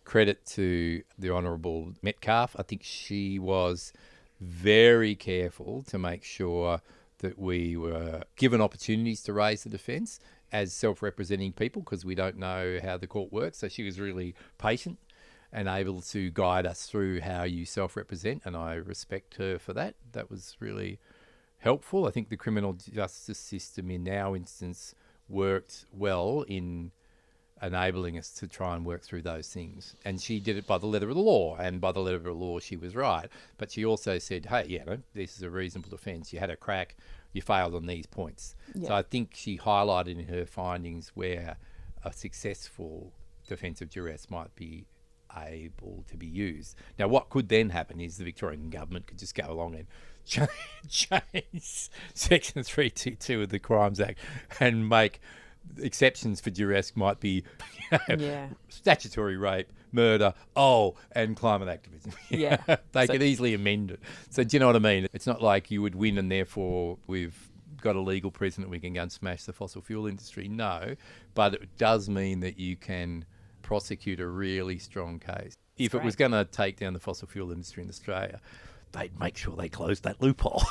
credit to the Honourable Metcalf. I think she was very careful to make sure that we were given opportunities to raise the defence as self-representing people, because we don't know how the court works. So she was really patient and able to guide us through how you self-represent, and I respect her for that. That was really helpful. I think the criminal justice system in our instance worked well in enabling us to try and work through those things. And she did it by the letter of the law, and by the letter of the law she was right. But she also said, hey, this is a reasonable defence. You had a crack, you failed on these points. Yeah. So I think she highlighted in her findings where a successful defence of duress might be able to be used. Now, what could then happen is the Victorian government could just go along and change Section 322 of the Crimes Act and make exceptions for duress might be statutory rape, murder, and climate activism. Yeah. They could easily amend it. So do you know what I mean? It's not like you would win and therefore we've got a legal precedent we can go and smash the fossil fuel industry. No, but it does mean that you can prosecute a really strong case. If it was going to take down the fossil fuel industry in Australia, they'd make sure they closed that loophole.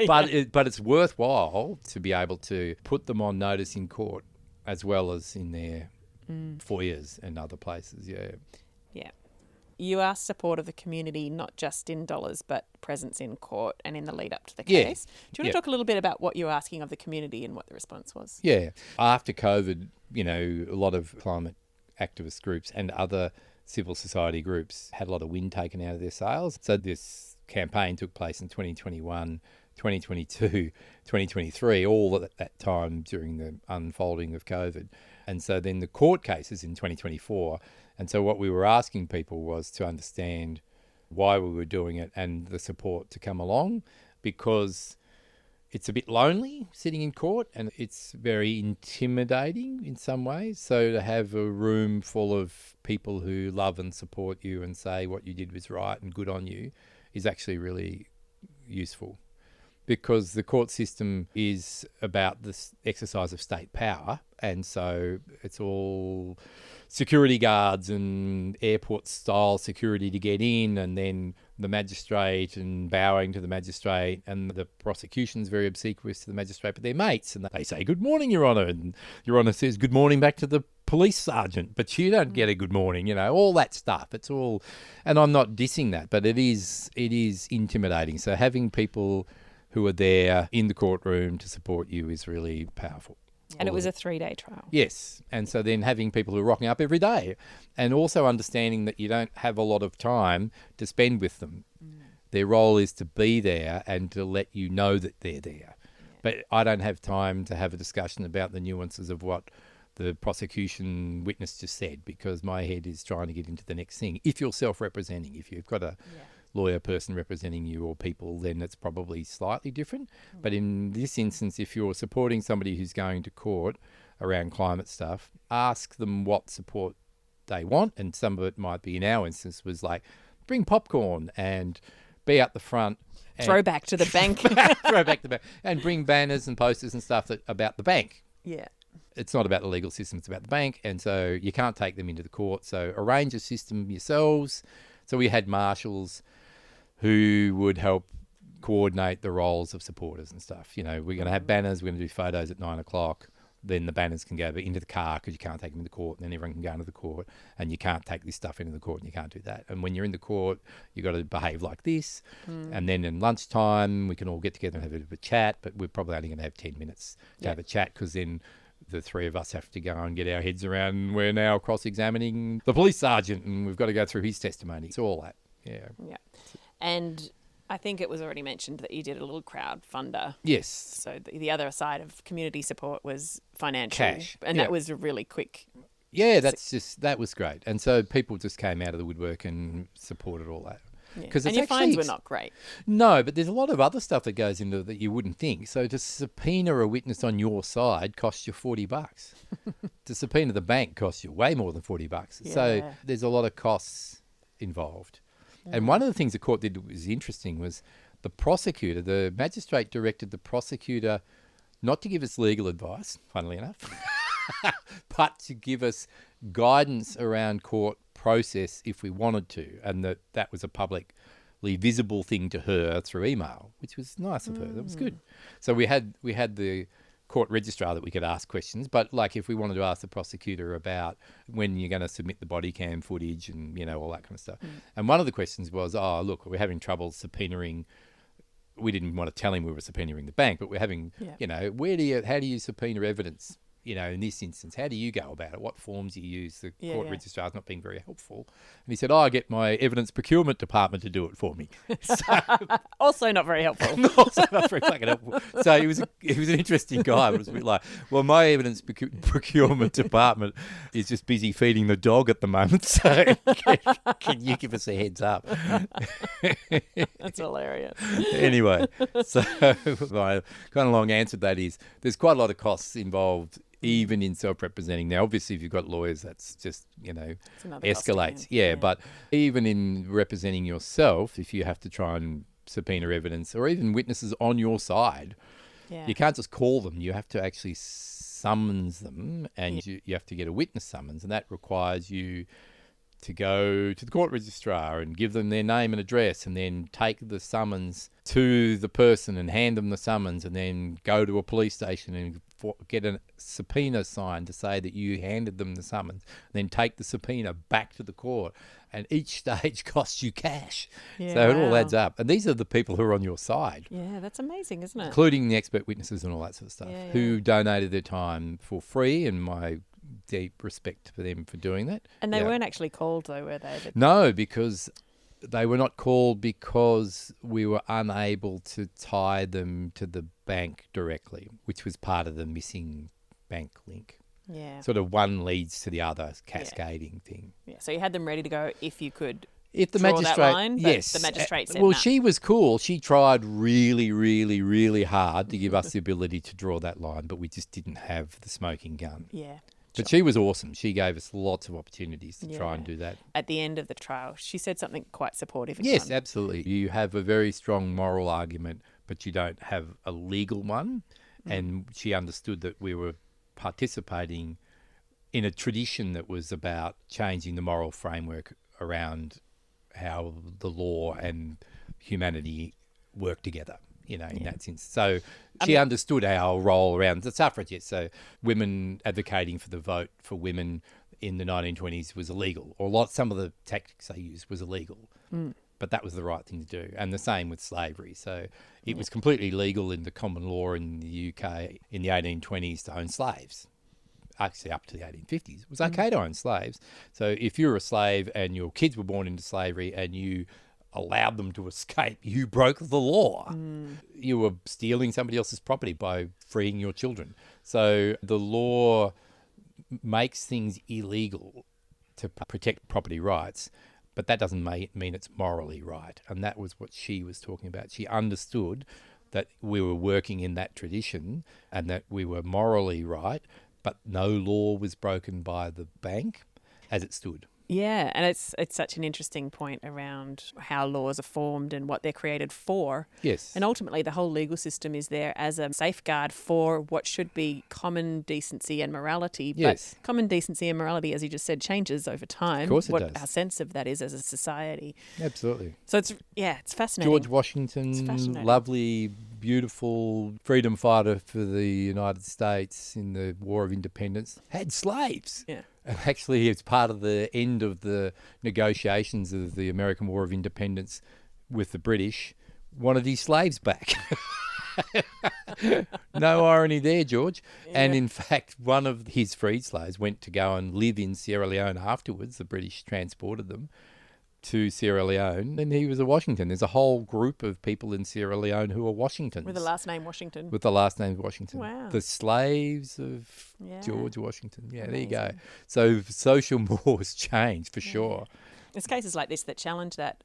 But it's worthwhile to be able to put them on notice in court as well as in their foyers and other places. Yeah. You asked support of the community, not just in dollars, but presence in court and in the lead up to the case. Do you want to talk a little bit about what you were asking of the community and what the response was? Yeah. After COVID, a lot of climate activist groups and other civil society groups had a lot of wind taken out of their sails. So this campaign took place in 2021, 2022, 2023, all at that time during the unfolding of COVID. And so then the court cases in 2024. And so what we were asking people was to understand why we were doing it and the support to come along, because it's a bit lonely sitting in court and it's very intimidating in some ways. So to have a room full of people who love and support you and say what you did was right and good on you is actually really useful, because the court system is about the exercise of state power. And so it's all security guards and airport-style security to get in, and then the magistrate and bowing to the magistrate, and the prosecution's very obsequious to the magistrate, but they're mates, and they say, "Good morning, Your Honour," and Your Honour says, "Good morning" back to the police sergeant, but you don't get a good morning, all that stuff. It's all, and I'm not dissing that, but it is intimidating. So having people who are there in the courtroom to support you is really powerful. And it was a 3-day trial. Yes. And so then having people who are rocking up every day, and also understanding that you don't have a lot of time to spend with them. Their role is to be there and to let you know that they're there. But I don't have time to have a discussion about the nuances of what the prosecution witness just said, because my head is trying to get into the next thing. If you're self-representing, if you've got a lawyer person representing you or people, then it's probably slightly different. But in this instance, if you're supporting somebody who's going to court around climate stuff, ask them what support they want. And some of it might be, in our instance, was like, bring popcorn and be out the front. Throw back to the bank. Throw back to the bank. And bring banners and posters and stuff about the bank. Yeah. It's not about the legal system, it's about the bank. And so you can't take them into the court. So arrange a system yourselves. So we had marshals who would help coordinate the roles of supporters and stuff. We're going to have banners, we're going to do photos at 9 o'clock. Then the banners can go into the car because you can't take them into court, and then everyone can go into the court, and you can't take this stuff into the court and you can't do that. And when you're in the court, you've got to behave like this. And then in lunchtime, we can all get together and have a bit of a chat, but we're probably only going to have 10 minutes to have a chat, because then the three of us have to go and get our heads around. We're now cross-examining the police sergeant, and we've got to go through his testimony. It's all that. Yeah. And I think it was already mentioned that you did a little crowdfunder. Yes. So the other side of community support was financial. Cash. And that was a really quick. Yeah, that was great. And so people just came out of the woodwork and supported all that. Yeah. And your fines were not great. No, but there's a lot of other stuff that goes into that you wouldn't think. So to subpoena a witness on your side costs you $40. To subpoena the bank costs you way more than $40. Yeah. So there's a lot of costs involved. And one of the things the court did that was interesting was the magistrate directed the prosecutor not to give us legal advice, funnily enough, but to give us guidance around court process if we wanted to, and that was a publicly visible thing to her through email, which was nice of her. That was good. So we had the court registrar that we could ask questions, but like if we wanted to ask the prosecutor about when you're going to submit the body cam footage and all that kind of stuff. And one of the questions was, look, we're having trouble subpoenaing. We didn't want to tell him we were subpoenaing the bank, but we're having, how do you subpoena evidence in this instance, how do you go about it? What forms do you use? The Yeah, court yeah. registrar's not being very helpful. And he said, I get my evidence procurement department to do it for me. So, Also not very helpful. also not very fucking helpful. So he was an interesting guy. It was a bit like, well, my evidence procurement department is just busy feeding the dog at the moment. So can you give us a heads up? That's hilarious. Anyway, so my kind of long answer to that is there's quite a lot of costs involved even in self-representing. Now, obviously, if you've got lawyers, that's just, another cost escalates. again. Yeah, but even in representing yourself, if you have to try and subpoena evidence or even witnesses on your side, Yeah. you can't just call them. You have to actually summons them, and you have to get a witness summons, and that requires you to go to the court registrar and give them their name and address, and then take the summons to the person and hand them the summons, and then go to a police station and get a subpoena signed to say that you handed them the summons, and then take the subpoena back to the court. And each stage costs you cash. Yeah, So it all wow. adds up. And these are the people who are on your side, Yeah, that's amazing, isn't it? including the expert witnesses and all that sort of stuff, Yeah, who donated their time for free, and my deep respect for them for doing that. And they Yeah. weren't actually called, though, were they? No, because they were not called because we were unable to tie them to the bank directly, which was part of the missing bank link. Yeah. Sort of one leads to the other, cascading thing. Yeah. So you had them ready to go if you could. If the Draw that magistrate, line, but yes, the magistrate said well, no. she was cool. She tried really, really, really hard to give us the ability to draw that line, but we just didn't have the smoking gun. Yeah. But she was awesome. She gave us lots of opportunities to try and Yeah. do that. At the end of the trial, she said something quite supportive. Yes, absolutely. You have a very strong moral argument, but you don't have a legal one. And she understood that we were participating in a tradition that was about changing the moral framework around how the law and humanity work together, in that sense. So she understood our role around the suffragettes. So women advocating for the vote for women in the 1920s was illegal, or some of the tactics they used was illegal. But that was the right thing to do. And the same with slavery. So it was completely legal in the common law in the UK in the 1820s to own slaves. Actually, up to the 1850s. It was okay to own slaves. So if you were a slave and your kids were born into slavery and you allowed them to escape, you broke the law. You were stealing somebody else's property by freeing your children. So the law makes things illegal to protect property rights, but that doesn't mean it's morally right. And that was what she was talking about. She understood that we were working in that tradition and that we were morally right, but no law was broken by the bank as it stood. Yeah, and it's such an interesting point around how laws are formed and what they're created for. Yes. And ultimately, the whole legal system is there as a safeguard for what should be common decency and morality. Yes. But common decency and morality, as you just said, changes over time. Of course it what does. our sense of that is as a society. Absolutely. So it's fascinating. George It's Washington, fascinating. lovely, beautiful freedom fighter for the United States in the War of Independence, had slaves. Yeah. And actually, as part of the end of the negotiations of the American War of Independence with the British, wanted his slaves back. No irony there, George. Yeah. And in fact, one of his freed slaves went to go and live in Sierra Leone afterwards. The British transported them to Sierra Leone, and he was a Washington. There's a whole group of people in Sierra Leone who are Washingtons. With the last name Washington. With the last name Washington. Wow. The slaves of Yeah. George Washington. Yeah, there you Amazing. go. So social mores change for sure. It's cases like this that challenge that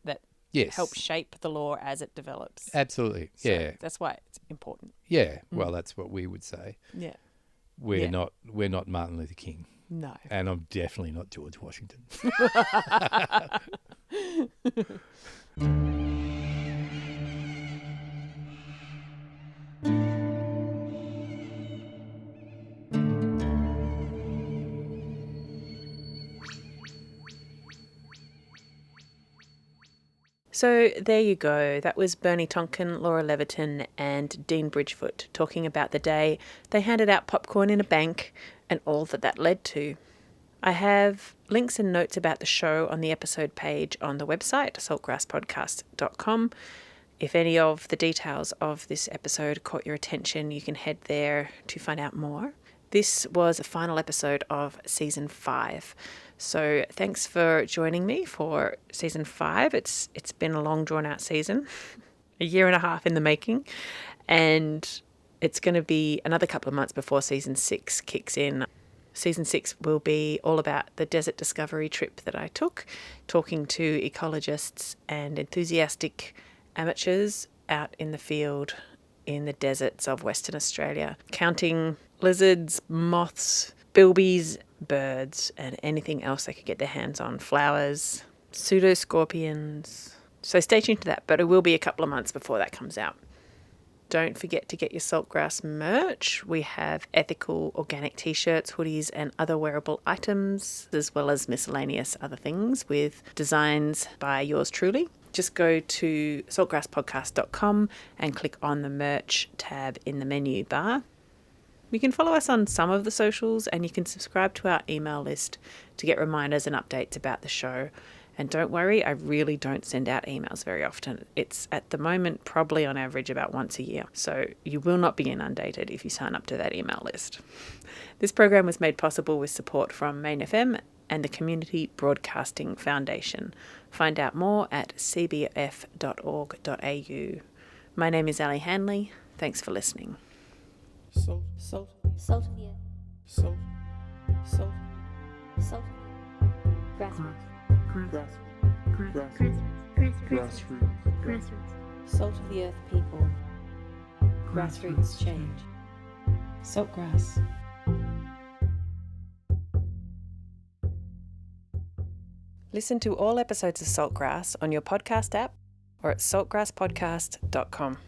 Yes. help shape the law as it develops. Absolutely. So Yeah. that's why it's important. Yeah. Well, that's what we would say. Yeah. We're Yeah. not Martin Luther King. No. And I'm definitely not George Washington. So there you go. That was Bernie Tonkin, Laura Levetan and Dean Bridgefoot talking about the day they handed out popcorn in a bank and all that led to. I have links and notes about the show on the episode page on the website, saltgrasspodcast.com. If any of the details of this episode caught your attention, you can head there to find out more. This was a final episode of Season 5. So thanks for joining me for Season 5. It's been a long, drawn-out season, a year and a half in the making, and it's going to be another couple of months before Season 6 kicks in. Season 6 will be all about the desert discovery trip that I took, talking to ecologists and enthusiastic amateurs out in the field in the deserts of Western Australia, counting lizards, moths, bilbies, birds, and anything else they could get their hands on, flowers, pseudoscorpions. So stay tuned to that, but it will be a couple of months before that comes out. Don't forget to get your saltgrass merch. We have ethical organic t-shirts, hoodies and other wearable items, as well as miscellaneous other things with designs by yours truly. Just go to saltgrasspodcast.com and click on the merch tab in the menu bar. You can follow us on some of the socials, and you can subscribe to our email list to get reminders and updates about the show. And don't worry, I really don't send out emails very often. It's at the moment probably on average about once a year. So you will not be inundated if you sign up to that email list. This program was made possible with support from Main FM and the Community Broadcasting Foundation. Find out more at cbf.org.au. My name is Ali Hanley. Thanks for listening. Salt of the earth. Salt. Grassroots. Salt of the earth people. Grassroots change. Saltgrass. Listen to all episodes of Saltgrass on your podcast app or at saltgrasspodcast.com.